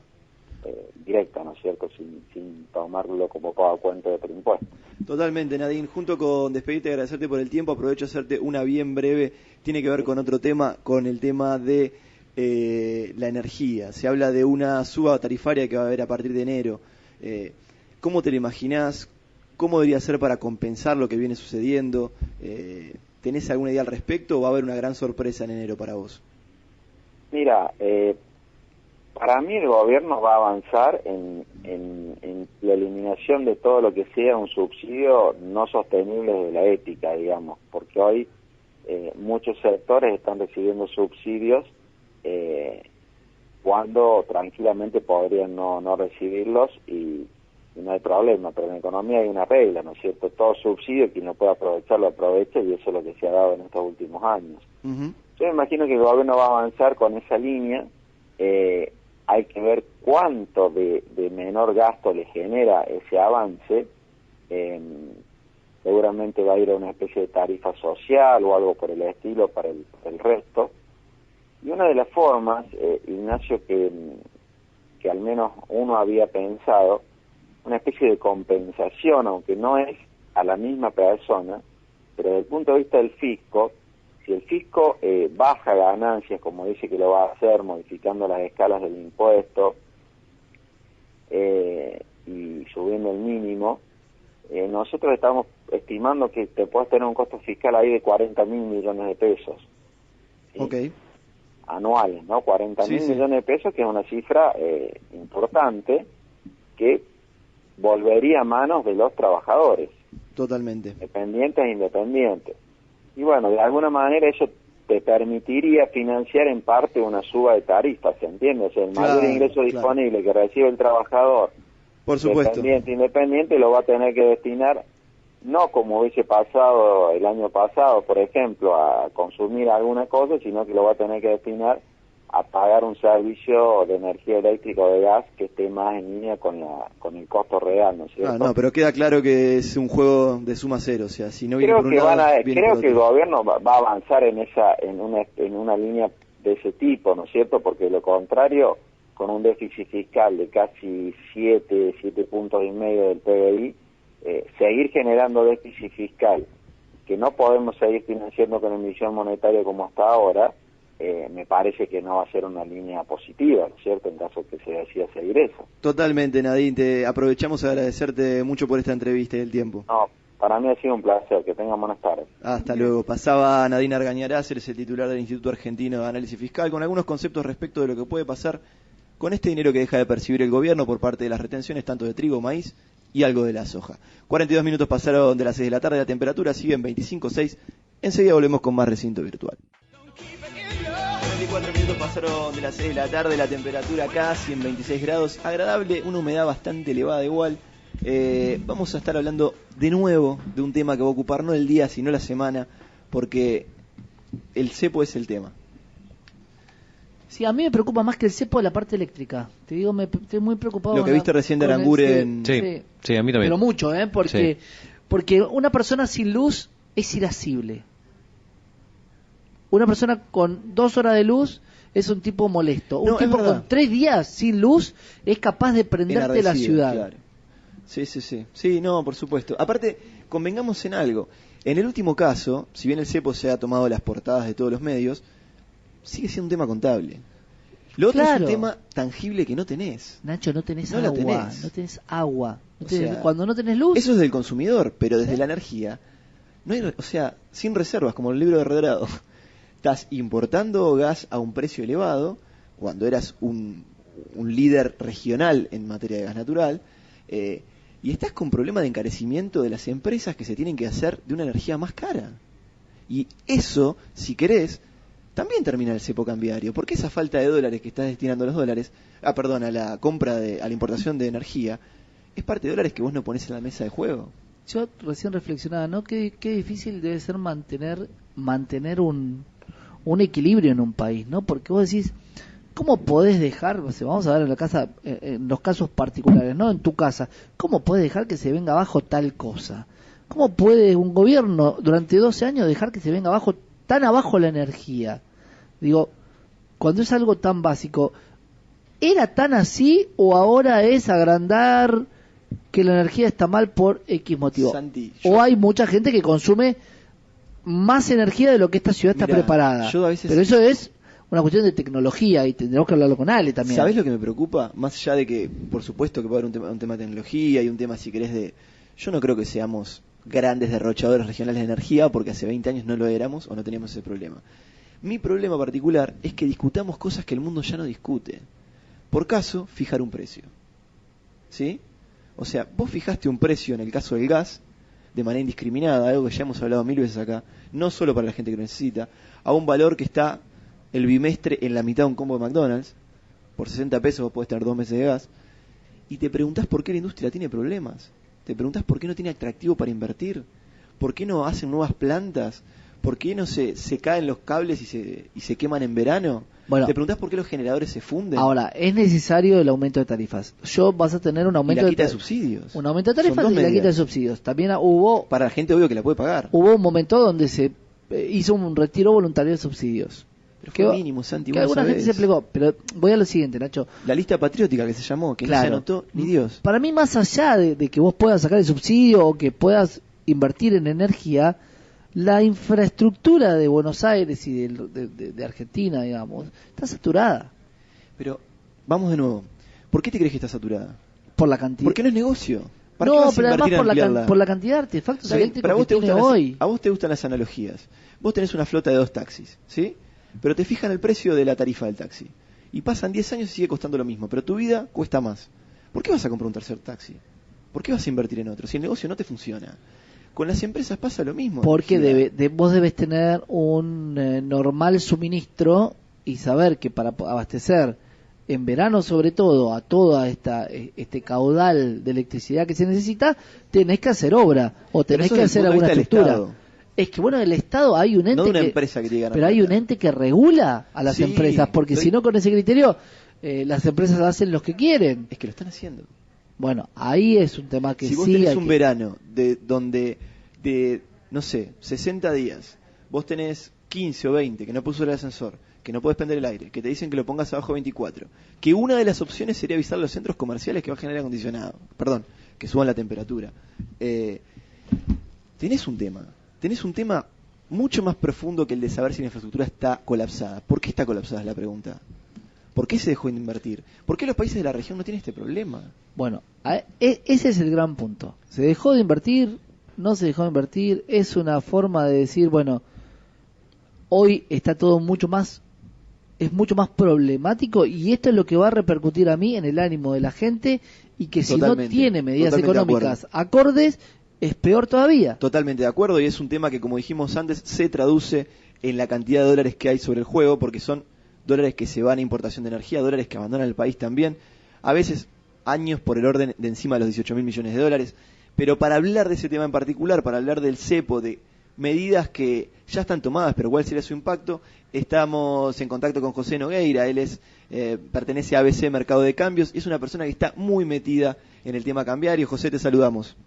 directa, ¿no es cierto?, sin tomarlo como pago a cuenta de otro impuesto. Totalmente, Nadine. Junto con despedirte y agradecerte por el tiempo, aprovecho a hacerte una bien breve, tiene que ver con otro tema, con el tema de la energía. Se habla de una suba tarifaria que va a haber a partir de enero. ¿Cómo te lo imaginás? ¿Cómo debería ser para compensar lo que viene sucediendo? ¿Tenés alguna idea al respecto o va a haber una gran sorpresa en enero para vos? Mira, para mí el gobierno va a avanzar en la eliminación de todo lo que sea un subsidio no sostenible de la ética, digamos, porque hoy muchos sectores están recibiendo subsidios cuando tranquilamente podrían no recibirlos y no hay problema, pero en la economía hay una regla, ¿no es cierto? Todo subsidio, quien no puede aprovechar, lo aprovecha, y eso es lo que se ha dado en estos últimos años. Yo me imagino que el gobierno va a avanzar con esa línea. Hay que ver cuánto de menor gasto le genera ese avance. Seguramente va a ir a una especie de tarifa social o algo por el estilo para el resto. Y una de las formas, Ignacio, que al menos uno había pensado, una especie de compensación, aunque no es a la misma persona, pero desde el punto de vista del fisco, si el fisco baja ganancias, como dice que lo va a hacer, modificando las escalas del impuesto y subiendo el mínimo, nosotros estamos estimando que te puedes tener un costo fiscal ahí de 40.000 millones de pesos. ¿Sí? Okay. Anuales, ¿no? 40.000 millones de pesos, que es una cifra importante que volvería a manos de los trabajadores. Totalmente. Dependientes e independientes. Y bueno, de alguna manera eso te permitiría financiar en parte una suba de tarifas, ¿se entiende? O sea, el mayor ingreso disponible que recibe el trabajador, por supuesto, independiente, lo va a tener que destinar, no como hubiese pasado el año pasado, por ejemplo, a consumir alguna cosa, sino que lo va a tener que destinar a pagar un servicio de energía eléctrica o de gas que esté más en línea con el costo real, ¿no es cierto? No, pero queda claro que es un juego de suma cero, o sea, si no viene por un lado, viene por creo que el otro. gobierno va a avanzar en una línea de ese tipo, ¿no es cierto? Porque de lo contrario, con un déficit fiscal de casi 7 puntos y medio del PBI, seguir generando déficit fiscal que no podemos seguir financiando con emisión monetaria como hasta ahora, me parece que no va a ser una línea positiva, ¿no es cierto?, en caso que se decida seguir eso. Totalmente, Nadine, te aprovechamos a agradecerte mucho por esta entrevista y el tiempo. No, para mí ha sido un placer, que tengan buenas tardes. Hasta luego. Pasaba Nadine Argañarás, es el titular del Instituto Argentino de Análisis Fiscal, con algunos conceptos respecto de lo que puede pasar con este dinero que deja de percibir el gobierno por parte de las retenciones tanto de trigo, maíz y algo de la soja. 42 minutos pasaron de las 6 de la tarde, la temperatura sigue en 25.6. Enseguida volvemos con más recinto virtual. 24 minutos pasaron de las 6 de la tarde, la temperatura casi en 26 grados, agradable, una humedad bastante elevada igual. Vamos a estar hablando de nuevo de un tema que va a ocupar no el día sino la semana, porque el cepo es el tema. Sí, a mí me preocupa más que el cepo de la parte eléctrica. Te digo, estoy muy preocupado. Lo que viste recién de Aranguren. Sí, a mí también. Pero mucho, porque una persona sin luz es irascible. Una persona con 2 horas de luz es un tipo molesto. Un tipo con 3 días sin luz es capaz de prenderte la ciudad. Claro. Sí. Sí, no, por supuesto. Aparte, convengamos en algo. En el último caso, si bien el cepo se ha tomado las portadas de todos los medios, sigue siendo un tema contable. Lo otro es un tema tangible que no tenés. Nacho, no tenés agua. No tenés agua. Cuando no tenés luz. Eso es del consumidor, pero desde la energía, no hay, sin reservas, como el libro de Redrado. Estás importando gas a un precio elevado, cuando eras un líder regional en materia de gas natural, y estás con problema de encarecimiento de las empresas que se tienen que hacer de una energía más cara. Y eso, si querés, también termina el cepo cambiario, porque esa falta de dólares que estás destinando a los dólares, a la compra a la importación de energía, es parte de dólares que vos no ponés en la mesa de juego. Yo recién reflexionaba, ¿no? Qué difícil debe ser mantener un equilibrio en un país, ¿no? Porque vos decís, ¿cómo podés dejar, vamos a ver en la casa, en los casos particulares, ¿no? En tu casa, ¿cómo podés dejar que se venga abajo tal cosa? ¿Cómo puede un gobierno durante 12 años dejar que se venga tan abajo la energía? Digo, cuando es algo tan básico, ¿era tan así o ahora es agrandar que la energía está mal por X motivo? Santi, o hay mucha gente que consume más energía de lo que esta ciudad está preparada. Pero eso es una cuestión de tecnología y tendremos que hablarlo con Ale también. ¿Sabés lo que me preocupa? Más allá de que, por supuesto, que puede haber un tema de tecnología y un tema, si querés, de... Yo no creo que seamos grandes derrochadores regionales de energía, porque hace 20 años no lo éramos o no teníamos ese problema. Mi problema particular es que discutamos cosas que el mundo ya no discute. Por caso, fijar un precio. ¿Sí? O sea, vos fijaste un precio en el caso del gas, de manera indiscriminada, algo que ya hemos hablado 1000 veces acá, no solo para la gente que lo necesita, a un valor que está el bimestre en la mitad de un combo de McDonald's. Por 60 pesos vos podés tener 2 meses de gas. Y te preguntás por qué la industria tiene problemas. Te preguntás por qué no tiene atractivo para invertir. ¿Por qué no hacen nuevas plantas? ¿Por qué no se caen los cables y se queman en verano? Bueno, ¿te preguntás por qué los generadores se funden? Ahora, es necesario el aumento de tarifas. Vas a tener un aumento de subsidios. Un aumento de tarifas y la quita de subsidios. También hubo... Para la gente obvio que la puede pagar. Hubo un momento donde se hizo un retiro voluntario de subsidios. Pero fue mínimo, Santi. Que alguna gente se plegó. Pero voy a lo siguiente, Nacho. La lista patriótica que se llamó, que no se anotó ni Dios. Para mí, más allá de que vos puedas sacar el subsidio o que puedas invertir en energía, la infraestructura de Buenos Aires y de Argentina, digamos, está saturada. Pero, vamos de nuevo. ¿Por qué te crees que está saturada? Por la cantidad. Porque no es negocio. No, pero además por la cantidad de artefactos eléctricos que tiene hoy. A vos te gustan las analogías. Vos tenés una flota de 2 taxis, ¿sí? Pero te fijan el precio de la tarifa del taxi. Y pasan 10 años y sigue costando lo mismo, pero tu vida cuesta más. ¿Por qué vas a comprar un tercer taxi? ¿Por qué vas a invertir en otro? Si el negocio no te funciona. Con las empresas pasa lo mismo. Porque vos debes tener un normal suministro y saber que para abastecer en verano, sobre todo, a toda este caudal de electricidad que se necesita, tenés que hacer obra o tenés que hacer alguna estructura. Es que bueno, el Estado hay un ente no de una empresa que diga, pero hay un ente que regula a las empresas, porque si no con ese criterio las empresas hacen lo que quieren. Es que lo están haciendo. Bueno, ahí es un tema que si vos tenés un verano donde no sé, 60 días, vos tenés 15 o 20 que no puso el ascensor, que no podés prender el aire, que te dicen que lo pongas abajo 24, que una de las opciones sería avisar a los centros comerciales que bajen el aire acondicionado, que suban la temperatura. Tenés un tema mucho más profundo que el de saber si la infraestructura está colapsada. ¿Por qué está colapsada es la pregunta? ¿Por qué se dejó de invertir? ¿Por qué los países de la región no tienen este problema? Bueno, ese es el gran punto. ¿Se dejó de invertir? ¿No se dejó de invertir? Es una forma de decir, bueno, hoy está todo mucho más problemático, y esto es lo que va a repercutir a mí en el ánimo de la gente, y que si no tiene medidas económicas acordes, es peor todavía. Totalmente de acuerdo, y es un tema que, como dijimos antes, se traduce en la cantidad de dólares que hay sobre el juego, porque son dólares que se van a importación de energía, dólares que abandonan el país también, a veces años por el orden de encima de los 18.000 millones de dólares. Pero para hablar de ese tema en particular, para hablar del cepo, de medidas que ya están tomadas, pero cuál sería su impacto, estamos en contacto con José Nogueira. Él pertenece a ABC Mercado de Cambios y es una persona que está muy metida en el tema cambiario. José, te saludamos.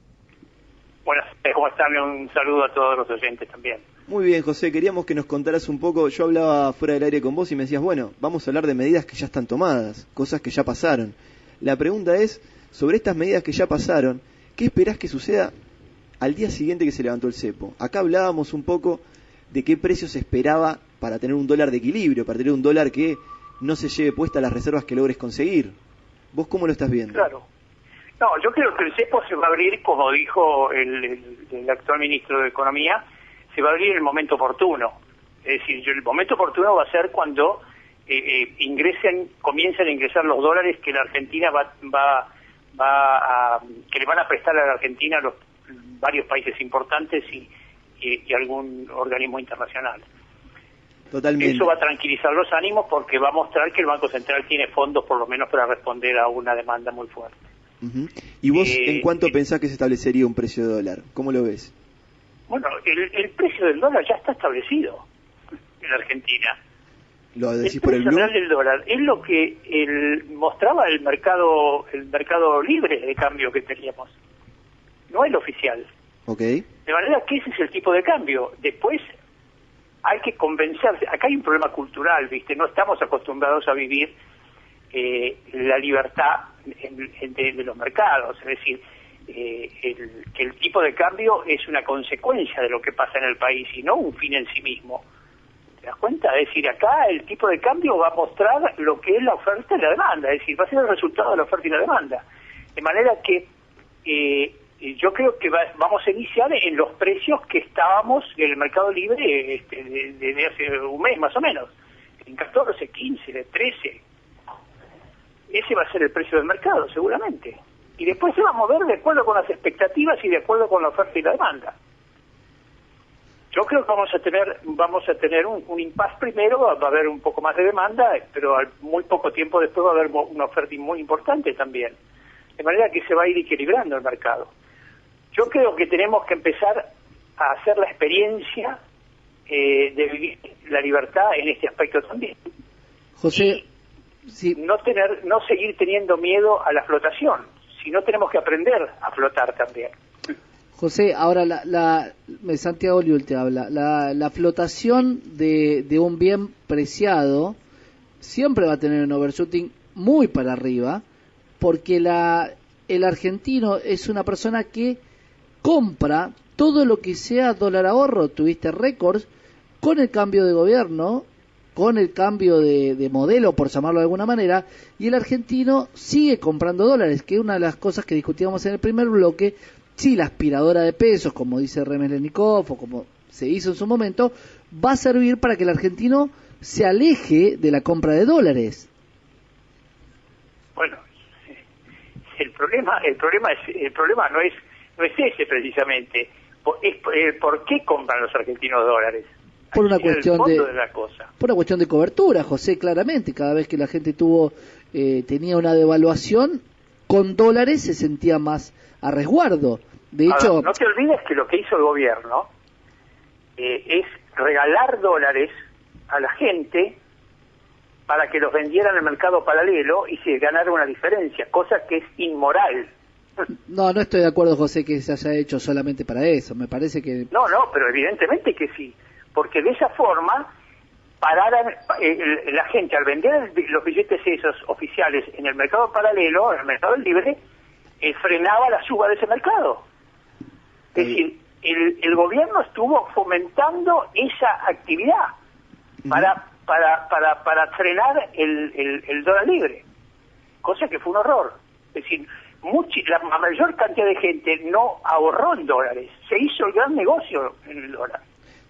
Buenas, ¿cómo están? Un saludo a todos los oyentes también. Muy bien, José, queríamos que nos contaras un poco. Yo hablaba fuera del aire con vos y me decías, bueno, vamos a hablar de medidas que ya están tomadas, cosas que ya pasaron. La pregunta es, sobre estas medidas que ya pasaron, ¿qué esperás que suceda al día siguiente que se levantó el cepo? Acá hablábamos un poco de qué precio se esperaba para tener un dólar de equilibrio, para tener un dólar que no se lleve puesta las reservas que logres conseguir. ¿Vos cómo lo estás viendo? Claro. No, yo creo que el cepo se va a abrir, como dijo el actual ministro de Economía, se va a abrir en el momento oportuno. Es decir, el momento oportuno va a ser cuando comiencen a ingresar los dólares que la Argentina que le van a prestar a la Argentina los varios países importantes y algún organismo internacional. Totalmente. Eso va a tranquilizar los ánimos porque va a mostrar que el Banco Central tiene fondos por lo menos para responder a una demanda muy fuerte. Uh-huh. ¿Y vos en cuánto pensás que se establecería un precio de dólar? ¿Cómo lo ves? Bueno, el precio del dólar ya está establecido en Argentina. ¿Lo decís el por el precio blue? real del dólar es lo que mostraba el mercado libre de cambio que teníamos, no el oficial. Okay. De manera que ese es el tipo de cambio. Después hay que convencerse. Acá hay un problema cultural, ¿viste? No estamos acostumbrados a vivir la libertad de los mercados. Es decir, que el tipo de cambio es una consecuencia de lo que pasa en el país y no un fin en sí mismo. ¿Te das cuenta? Es decir, acá el tipo de cambio va a mostrar lo que es la oferta y la demanda. Es decir, va a ser el resultado de la oferta y la demanda. De manera que yo creo que vamos a iniciar en los precios que estábamos en el mercado libre desde hace un mes más o menos, en 14, 15, 13. Ese va a ser el precio del mercado seguramente, y después se va a mover de acuerdo con las expectativas y de acuerdo con la oferta y la demanda. Yo creo que vamos a tener un impasse primero, va a haber un poco más de demanda, pero al muy poco tiempo después va a haber una oferta muy importante también, de manera que se va a ir equilibrando el mercado. Yo creo que tenemos que empezar a hacer la experiencia de vivir la libertad en este aspecto también. José, sí. No seguir teniendo miedo a la flotación, sino tenemos que aprender a flotar también. José, ahora Santiago Liul te habla. La flotación de un bien preciado siempre va a tener un overshooting muy para arriba, porque el argentino es una persona que compra todo lo que sea dólar ahorro. Tuviste récords con el cambio de gobierno, con el cambio de modelo, por llamarlo de alguna manera, y el argentino sigue comprando dólares, que es una de las cosas que discutíamos en el primer bloque. Sí, la aspiradora de pesos, como dice Remelennikov, o como se hizo en su momento, va a servir para que el argentino se aleje de la compra de dólares. Bueno, el problema no es ese precisamente. ¿Por qué compran los argentinos dólares? Por una cuestión de la cosa. Por una cuestión de cobertura, José, claramente. Cada vez que la gente tenía una devaluación, con dólares se sentía más a resguardo. De hecho, no te olvides que lo que hizo el gobierno es regalar dólares a la gente para que los vendieran en el mercado paralelo y se ganara una diferencia, cosa que es inmoral. No estoy de acuerdo, José, que se haya hecho solamente para eso. Me parece que... No, pero evidentemente que sí, porque de esa forma pararan la gente al vender los billetes esos oficiales en el mercado paralelo, en el mercado libre, frenaba la suba de ese mercado. Es decir, el gobierno estuvo fomentando esa actividad para frenar el dólar libre, cosa que fue un horror. Es decir, la mayor cantidad de gente no ahorró en dólares, se hizo el gran negocio en el dólar.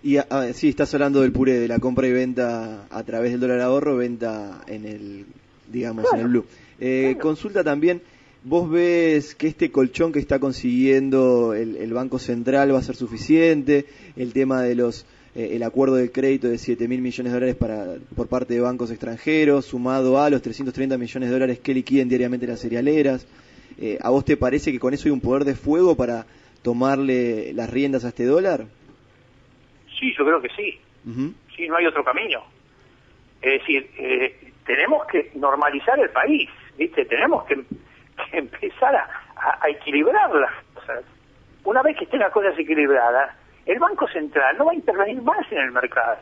Y sí, estás hablando del puré, de la compra y venta a través del dólar ahorro, venta en el, digamos, en el blue. Consulta también, ¿vos ves que este colchón que está consiguiendo el Banco Central va a ser suficiente? El tema de el acuerdo de crédito de 7.000 millones de dólares por parte de bancos extranjeros, sumado a los 330 millones de dólares que liquiden diariamente las cerealeras. ¿A vos te parece que con eso hay un poder de fuego para tomarle las riendas a este dólar? Sí, yo creo que sí. Sí, no hay otro camino. Es decir, tenemos que normalizar el país, ¿viste? Tenemos que empezar a equilibrar las cosas. Una vez que estén las cosas equilibradas, el Banco Central no va a intervenir más en el mercado.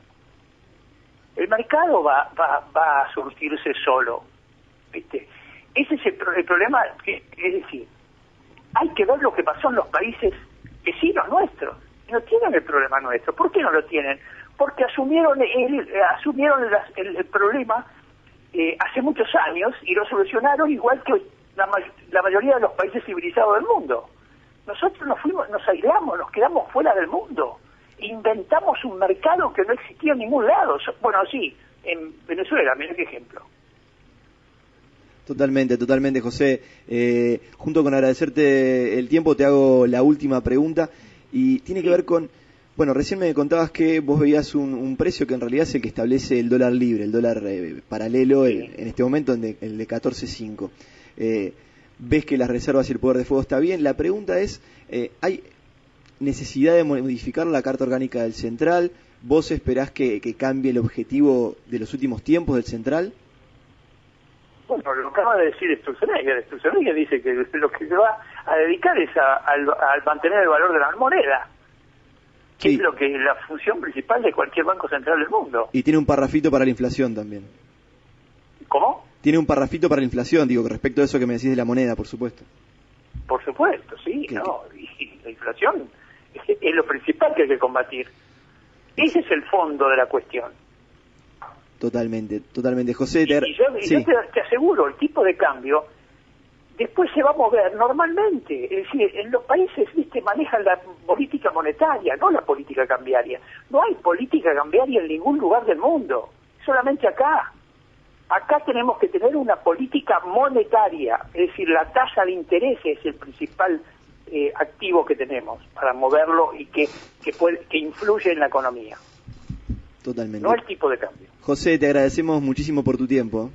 El mercado va a surtirse solo, ¿viste? Ese es el problema, es decir, hay que ver lo que pasó en los países vecinos nuestros. No tienen el problema nuestro. ¿Por qué no lo tienen? Porque asumieron el problema hace muchos años y lo solucionaron igual que la mayoría de los países civilizados del mundo. Nosotros nos aislamos, nos quedamos fuera del mundo. Inventamos un mercado que no existía en ningún lado. Bueno, sí, en Venezuela, mira qué ejemplo. Totalmente, José. Junto con agradecerte el tiempo, te hago la última pregunta y tiene que ver con, bueno, recién me contabas que vos veías un precio que en realidad es el que establece el dólar libre, el dólar paralelo, sí. En este momento el de 14.5. Ves que las reservas y el poder de fuego está bien. La pregunta es, ¿hay necesidad de modificar la Carta Orgánica del Central? ¿Vos esperás que cambie el objetivo de los últimos tiempos del Central? Bueno, lo acaba de decir Sturzenegger dice que lo que se va a dedicar es al mantener el valor de la moneda, que es la función principal de cualquier banco central del mundo. Y tiene un parrafito para la inflación también. ¿Cómo? Tiene un parrafito para la inflación, digo, respecto a eso que me decís de la moneda, por supuesto. Por supuesto, sí, y la inflación es lo principal que hay que combatir. Ese es el fondo de la cuestión. Totalmente. José, yo te aseguro, el tipo de cambio después se va a mover normalmente. Es decir, en los países, viste, manejan la política monetaria, no la política cambiaria. No hay política cambiaria en ningún lugar del mundo, solamente acá. Acá tenemos que tener una política monetaria, es decir, la tasa de interés es el principal activo que tenemos para moverlo y que influye en la economía. Totalmente. No el tipo de cambio. José, te agradecemos muchísimo por tu tiempo.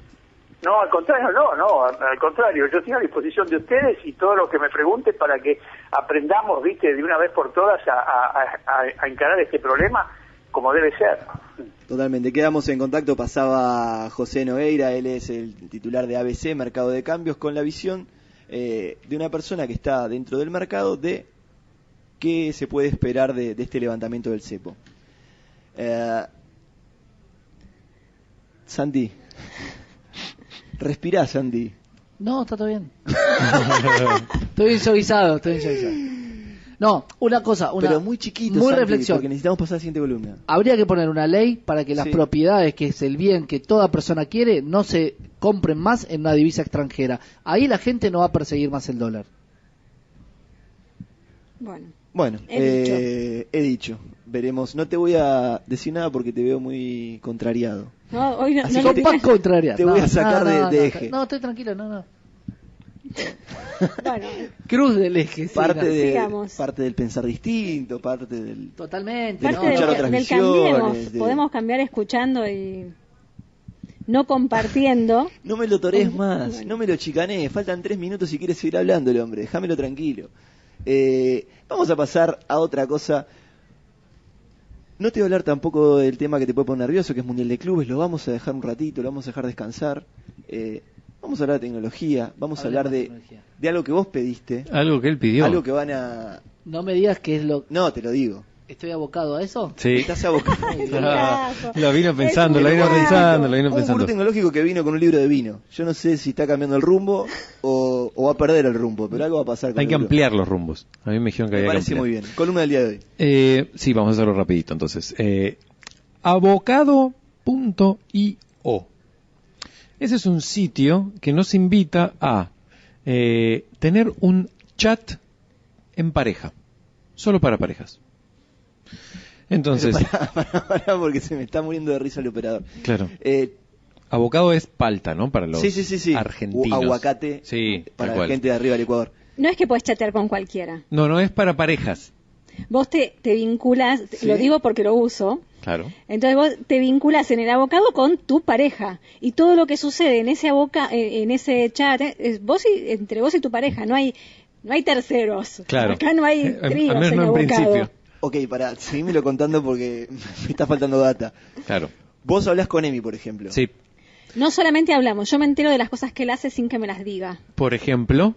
No, al contrario, al contrario, yo estoy a disposición de ustedes y todo lo que me pregunten para que aprendamos, viste, de una vez por todas a encarar este problema como debe ser. Totalmente, quedamos en contacto, pasaba José Nogueira, él es el titular de ABC, Mercado de Cambios, con la visión de una persona que está dentro del mercado de qué se puede esperar de este levantamiento del cepo. Santi, respirá, Santi. No, está todo bien. Estoy suavizado. No, una cosa, pero muy chiquito, muy Santi, reflexión. porque necesitamos pasar a la siguiente columna. Habría que poner una ley para que las propiedades, que es el bien que toda persona quiere, no se compren más en una divisa extranjera. Ahí la gente no va a perseguir más el dólar. Bueno, he dicho. Veremos. No te voy a decir nada porque te veo muy contrariado. No, hoy Así no que contrariado. Te voy a sacar de eje. No, estoy tranquilo, no. Bueno, Cruz del eje, sí, parte del pensar distinto, parte del... Totalmente. Parte del cambiemos. Podemos cambiar escuchando y no compartiendo. No me lo torees más, no me lo chicanees. Faltan 3 minutos si quieres seguir hablando el hombre. Déjamelo tranquilo. Vamos a pasar a otra cosa No te voy a hablar tampoco del tema que te puede poner nervioso, que es Mundial de Clubes. Lo vamos a dejar un ratito, lo vamos a dejar descansar. Vamos a hablar de tecnología, vamos a hablar de algo que vos pediste. Algo que él pidió. Algo que van a... No me digas que es lo... No, te lo digo. ¿Estoy abocado a eso? Sí. Estás abocado. Lo vino pensando. Un gurú tecnológico que vino con un libro de vino. Yo no sé si está cambiando el rumbo o va a perder el rumbo, pero algo va a pasar con Hay el que libro. ampliar los rumbos. A mí me dijeron que Me había que parece ampliar. muy bien. Columna del día de hoy. Sí, vamos a hacerlo rapidito entonces. Abocado.io. Ese es un sitio que nos invita a tener un chat en pareja. Solo para parejas. Entonces... Pará, porque se me está muriendo de risa el operador. Claro. Abocado es palta, ¿no? Para los sí. argentinos. O aguacate Sí, para tal la cual. gente de arriba del Ecuador. No es que puedes chatear con cualquiera. No es para parejas. Vos te vinculas, ¿Sí? lo digo porque lo uso, Claro. entonces vos te vinculas en el abocado con tu pareja y todo lo que sucede en ese en ese chat es entre vos y tu pareja, no hay terceros. Claro. Acá no hay tríos Al menos en no en abocado. principio. Ok, pará, seguímelo contando porque me está faltando data. Claro. Vos hablás con Emi, por ejemplo. Sí. No solamente hablamos, yo me entero de las cosas que él hace sin que me las diga. Por ejemplo.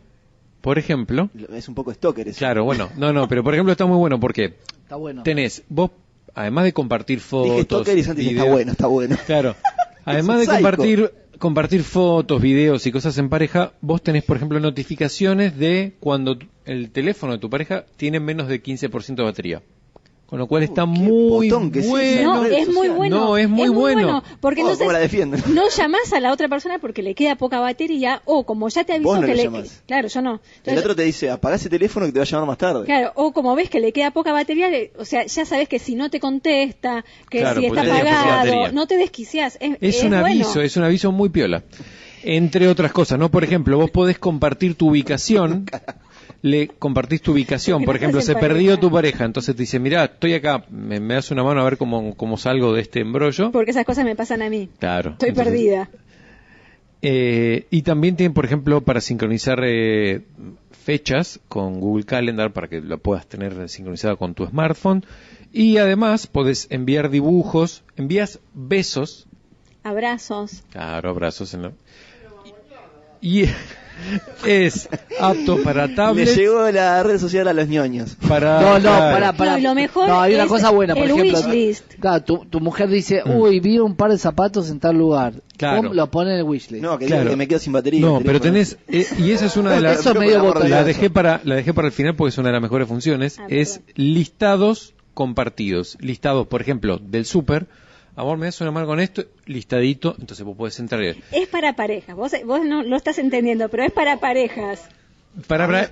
Es un poco stalker eso. Claro, bueno. No, pero por ejemplo está muy bueno porque Está bueno. tenés, vos, además de compartir fotos... Dije stalker y Santi dice, videos- está bueno. Claro. Además de Es un compartir fotos, videos y cosas en pareja, vos tenés, por ejemplo, notificaciones de cuando el teléfono de tu pareja tiene menos de 15% de batería. Con lo cual está qué muy botón que es esa bueno. No, red es muy social. bueno. No, es muy bueno. Porque ¿Cómo entonces la defienden? no llamás a la otra persona porque le queda poca batería o como ya te avisó Vos no que le le... llamás. Claro, yo no. El Entonces, otro te dice, apagá ese teléfono que te va a llamar más tarde. claro, o como ves que le queda poca batería, o sea, ya sabes que si no te contesta, que Claro, si porque está tenés poca apagado, batería. no te desquiciás. Es un aviso, bueno. es un aviso muy piola. Entre otras cosas, ¿no? Por ejemplo, vos podés compartir tu ubicación, le compartís tu ubicación, Porque por no ejemplo, estás se en perdió pareja. tu pareja, entonces te dice, mirá, estoy acá, me das una mano a ver cómo salgo de este embrollo. Porque esas cosas me pasan a mí. Claro. Estoy entonces, perdida. Y también tienen, por ejemplo, para sincronizar fechas con Google Calendar para que lo puedas tener sincronizado con tu smartphone. Y además podés enviar dibujos, envías besos. Abrazos. Claro, abrazos. Y es apto para Le tablets. llegó la red social a los ñoños. Para, No, claro. para. No, y lo mejor No, hay una es cosa buena, por el ejemplo. wishlist. Claro, tu mujer dice, uy, vi un par de zapatos en tal lugar. Claro. Pum, lo pone en el wishlist. No, que Claro. digo que me quedo sin batería. No, el pero teléfono. tenés, y esa es una de las... Eso es medio botonazo. La dejé para el final porque es una de las mejores funciones. Ah, Es perdón. listados compartidos. Listados, por ejemplo, del súper. Amor, me das una mano con esto, listadito, entonces vos podés entrar y Es para parejas. Vos no lo estás entendiendo, pero es para parejas.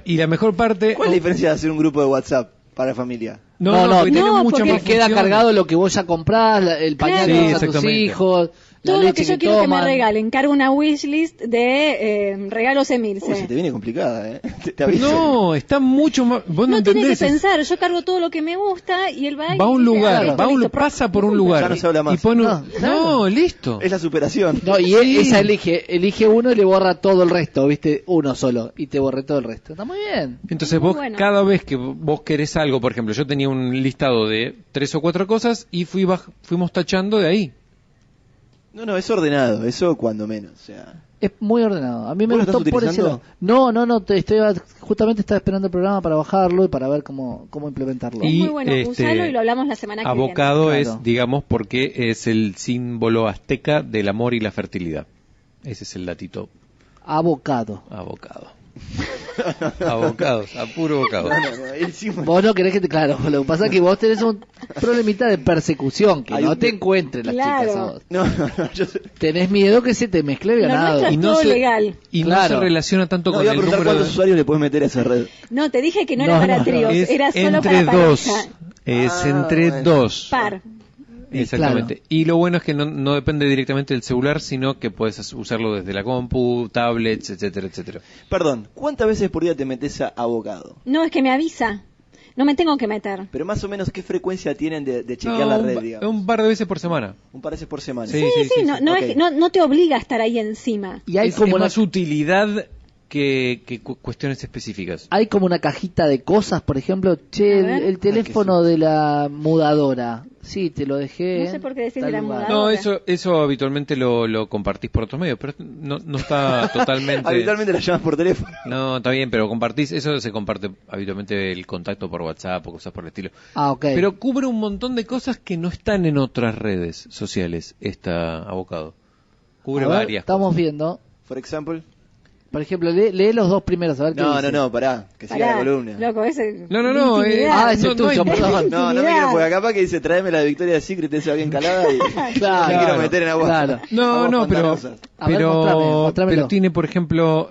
y la mejor parte... ¿Cuál es la diferencia de hacer un grupo de WhatsApp para familia? No, porque tiene no, mucha porque más Que queda funciones. cargado lo que vos ya comprás, el pañal Claro. que Sí, usan tus exactamente. hijos, la Todo lo leche que yo quiero que me toman. regalen. Cargo una wishlist de regalos Emilce. Uy, se te viene complicada, ¿eh? Te aviso. No, está mucho más... Vos no, No tiene que entendés. pensar, yo cargo todo lo que me gusta y él va y Va a un dice, lugar, listo, va a un, listo, pasa por un Ya lugar no se habla más. y pone No, claro. listo. Es la superación. No, y esa elige uno y le borra todo el resto, ¿viste? Uno solo, y te borré todo el resto. Está muy bien. Entonces Muy vos, bueno. cada vez que vos querés algo, por ejemplo, yo tenía un listado de 3 o 4 cosas y fuimos tachando de ahí. No, es ordenado, eso cuando menos. O sea, Es muy ordenado. A mí me ¿Vos lo gustó estás por ese utilizando? lado. No, justamente estaba esperando el programa para bajarlo y para ver cómo implementarlo. Es Y, muy bueno, usalo y lo hablamos la semana que viene. Abocado Claro. es, digamos, porque es el símbolo azteca del amor y la fertilidad. Ese es el datito. Abocado. Abocado. Abocados, a puro bocado. él sí me- Vos no querés que te... Claro, lo que pasa es que vos tenés un problemita de persecución, que Hay no un- te encuentren las Claro. chicas a vos. No, yo sé. Tenés miedo que se te mezcle el Lo ganado. nuestro es Y no todo se- legal. Y no Claro. se relaciona tanto No, con iba a el preguntar número cuántos de... usuarios le puedes meter a esa red. No, te dije que no, No, era para no, tríos, Es era solo entre para dos. pareja. Es Ah, entre bueno. dos. Par. Exactamente. Y lo bueno es que no depende directamente del celular, sino que puedes usarlo desde la compu, tablets, etcétera, etcétera. Perdón, ¿cuántas veces por día te metes a abogado? No, es que me avisa. No me tengo que meter. Pero más o menos, ¿qué frecuencia tienen de chequear la red, digamos? un par de veces por semana. Un par de veces por semana. Sí, Sí, sí, no, no, Ok. es que no te obliga a estar ahí encima. Y hay Es como una... más utilidad ¿Qué cuestiones específicas? Hay como una cajita de cosas, por ejemplo, che, A ver. el teléfono de la mudadora. Sí, te lo dejé. No sé por qué decís tal de la lugar. mudadora. No, eso habitualmente lo compartís por otros medios, pero no está totalmente... Habitualmente la llamas por teléfono. No, está bien, pero eso se comparte habitualmente el contacto por WhatsApp o cosas por el estilo. Ah, ok. Pero cubre un montón de cosas que no están en otras redes sociales, esta abocado. Cubre A ver, varias estamos cosas. viendo. Por ejemplo. Por ejemplo, lee los dos primeros, a ver qué dice. No, pará, que siga la Pará, columna. loco, ese... No, Ah, ese es tuyo, hay- perdón. No me quiero, porque capaz que dice, tráeme la de Victoria Secret, esa bien calada y Claro. me quiero meter en agua. Claro. No, pero pantanosas. A ver, mostrámelo. pero tiene, por ejemplo,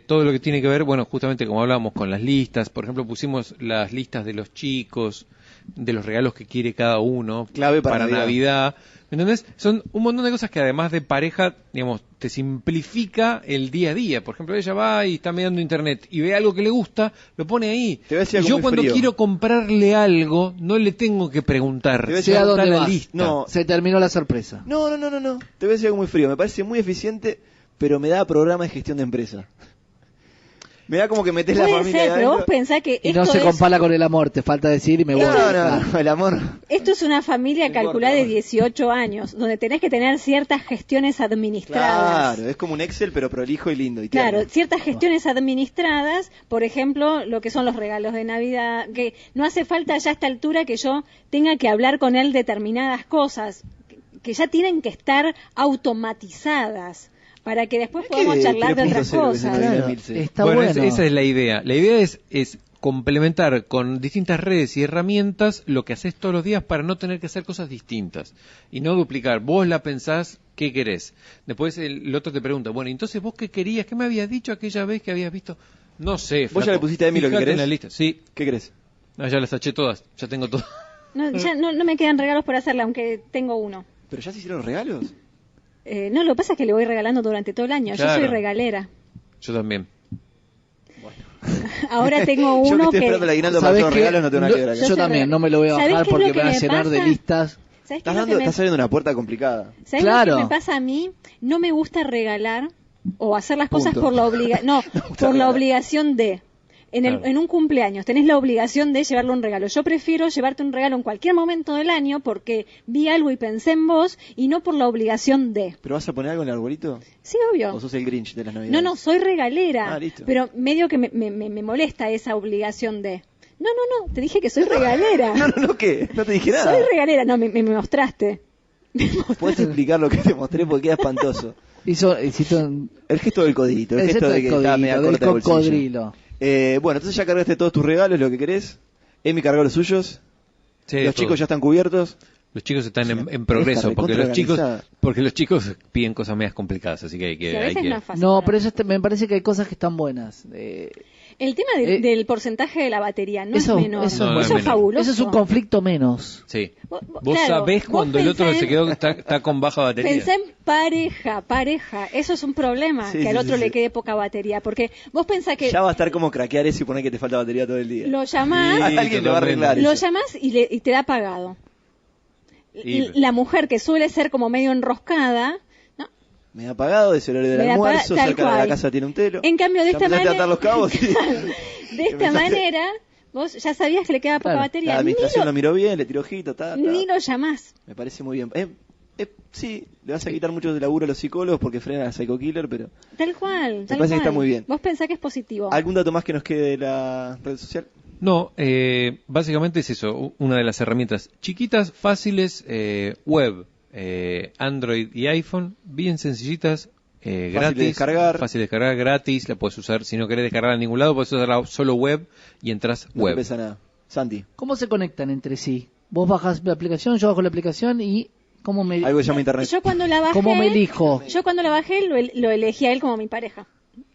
todo lo que tiene que ver, bueno, justamente como hablábamos con las listas, por ejemplo, pusimos las listas de los chicos, de los regalos que quiere cada uno Clave para Navidad. ¿Me entendés? Son un montón de cosas que además de pareja, digamos, te simplifica el día a día. Por ejemplo, ella va y está mirando internet y ve algo que le gusta, lo pone ahí. Te voy a decir Y algo yo muy cuando frío. quiero comprarle algo, no le tengo que preguntar. Te voy a decir Sé a Está dónde la vas. lista. No. Se terminó la sorpresa. No. Te voy a decir algo muy frío. Me parece muy eficiente, pero me da programa de gestión de empresa. Me da como que metes la Puede familia ser, ahí pero vos adentro. pensás que Y esto no se es... compara con el amor, te falta decir y me voy. No, el amor. Esto es una familia No calculada de importa. 18 años, donde tenés que tener ciertas gestiones administradas. Claro, es como un Excel, pero prolijo y lindo. Y Claro, tierno. ciertas gestiones administradas, por ejemplo, lo que son los regalos de Navidad, que no hace falta ya a esta altura que yo tenga que hablar con él determinadas cosas, que ya tienen que estar automatizadas, para que después ¿Qué podamos charlar de otras 3.0 que se cosas. nos viene Claro, 1006? está bueno, bueno. esa es la idea. La idea es complementar con distintas redes y herramientas lo que haces todos los días para no tener que hacer cosas distintas y no duplicar. Vos la pensás, ¿qué querés? Después el otro te pregunta, bueno, entonces vos qué querías, ¿qué me habías dicho aquella vez que habías visto? No sé, ¿Vos ya flaco. le pusiste a Emi lo que Fíjate querés? en la lista. Sí, ¿Qué crees? no, ya las taché todas, ya tengo todo. No, ya no me quedan regalos por hacerle, aunque tengo uno. ¿Pero ya se hicieron regalos? No, lo que pasa es que le voy regalando durante todo el año. Yo Claro. soy regalera. Yo también. Ahora tengo Yo que uno estoy esperando el aguinaldo para ¿Sabés hacer los qué? regalos, no tengo nada que ver acá. Yo también, no me lo voy a ¿Sabés bajar qué es porque lo que me va a me llenar de pasa? listas. ¿Sabés qué Estás, es lo que me- estás saliendo de una puerta complicada. ¿Sabés Claro. lo que me pasa a mí? No me gusta regalar o hacer las cosas Punto. por la no, por la regalar. obligación de. Claro. En un cumpleaños tenés la obligación de llevarle un regalo. Yo prefiero llevarte un regalo en cualquier momento del año porque vi algo y pensé en vos y no por la obligación de. ¿Pero vas a poner algo en el arbolito? Sí, obvio. ¿O sos el Grinch de las Navidades? No, soy regalera. Ah, listo. Pero medio que me molesta esa obligación de. No, te dije que soy regalera. No, ¿qué? No te dije nada. Soy regalera. No, me mostraste. ¿Puedes explicar lo que te mostré? Porque queda espantoso. Hiciste El gesto del codito, el gesto de que estaba media del corta de bolsillo. cocodrilo. Bueno, entonces ya cargaste todos tus regalos, lo que querés. Emi cargó los suyos. Sí, Los todo. chicos ya están cubiertos. Los chicos están Sí, en progreso esta porque recontra los chicos piden cosas medias complicadas, así que hay que, Sí, a hay veces que- no es fácil. No, ¿verdad? pero eso me parece que hay cosas que están buenas. El tema del porcentaje de la batería no Eso- es menor. eso No, no es es menor. fabuloso. Eso es un conflicto menos. Sí. Vos- Vos claro, sabés vos cuando el otro pensá se en- quedó está con baja batería. Pensá en pareja. Eso es un problema, Sí, que al sí, otro sí, le sí. quede poca batería. Porque vos pensás que Ya va a estar como craquear eso y poner que te falta batería todo el día. lo llamás, Sí, Alguien lo va a arreglar. totalmente. lo eso. llamás y te da pagado. Y- La mujer que suele ser como medio enroscada, ¿no? Me ha pagado, es el horario del Me da almuerzo, tal cerca de la cual. casa tiene un telo. En cambio, de Ya esta empezaste a manera, atar los cabos. y- de esta Empezaste- manera, vos ya sabías que le quedaba poca Claro, batería. La Ni administración lo, lo miró bien, le tiró ojito, ni lo llamás. Me parece muy bien. Sí, le vas a quitar mucho de laburo a los psicólogos porque frenan a Psycho Killer, pero... Tal cual. Tal parece que está cual. muy bien. Vos pensás que es positivo. ¿Algún dato más que nos quede de la red social? No, básicamente es eso, una de las herramientas chiquitas, fáciles, web, Android y iPhone, bien sencillitas, gratis, de descargar. fácil de descargar, gratis, la puedes usar, si no querés descargar a ningún lado, puedes usarla solo web y entras No te web. pesa nada. Santi, ¿Cómo se conectan entre sí? Vos bajas la aplicación, yo bajo la aplicación y ¿cómo me, algo que se llama internet. Yo cuando la bajé, cómo me elijo? yo cuando la bajé lo elegí a él como mi pareja.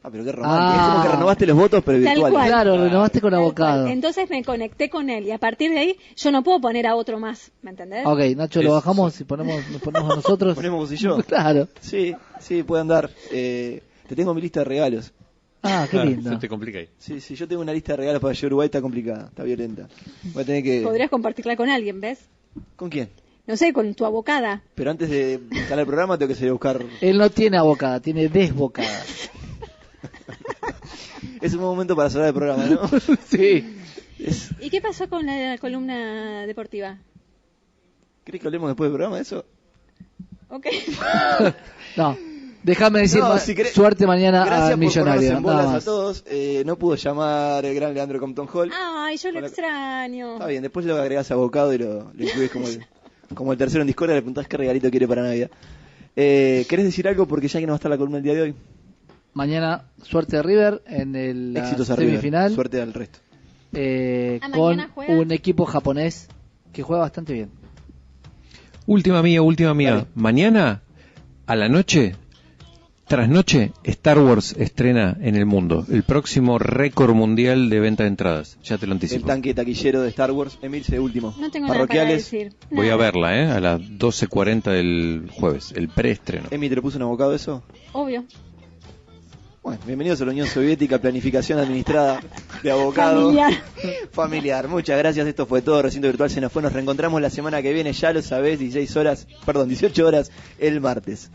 Ah, pero qué romántico. Es como que Ah. renovaste los votos, pero Tal virtuales. cual. Claro, renovaste con Tal abocado. cual. Entonces me conecté con él y a partir de ahí yo no puedo poner a otro más, ¿me entendés? Ok, Nacho, lo Es- bajamos y nos ponemos a nosotros. Ponemos vos y yo. Claro. Sí, puede andar. Te tengo mi lista de regalos. Ah, qué Claro, lindo. se te complica ahí. Sí, yo tengo una lista de regalos para llevar a Uruguay, está complicada, está violenta. Voy a tener que... Podrías compartirla con alguien, ¿ves? ¿Con quién? No sé, con tu abocada. Pero antes de instalar el programa tengo que salir a buscar... Él no tiene abocada, tiene desbocada. Es un buen momento para cerrar el programa, ¿no? Sí. ¿Y qué pasó con la columna deportiva? ¿Crees que hablemos después del programa de eso? Ok. No, déjame decir No, si querés- suerte mañana Gracias al por ponernos Millonario. en Nada bolas a más. todos. No pudo llamar el gran Leandro Compton Hall. Ay, yo lo Hola. extraño. Está bien, después lo agregás a Bocado y lo incluís como el tercero en Discord y le preguntás qué regalito quiere para Navidad. ¿Querés decir algo? Porque ya que no va a estar la columna el día de hoy. Mañana suerte de River en la Éxitos a River. semifinal. Suerte al resto. Con mañana juega. un equipo japonés que juega bastante bien. Última mía. Dale. Mañana, a la noche, trasnoche, Star Wars estrena en el mundo. El próximo récord mundial de venta de entradas. Ya te lo El anticipo. tanque taquillero de Star Wars. Emilce, último. No tengo nada para Parroquiales. decir. Voy Nada. a verla, a las 12:40 del jueves. El preestreno. Emi, ¿te lo puso un abocado eso? Obvio. Bueno, bienvenidos a la Unión Soviética, planificación administrada de abocado. Familiar. Familiar. Muchas gracias, esto fue todo, Recinto Virtual se nos fue, nos reencontramos la semana que viene, ya lo sabés, 18 horas el martes.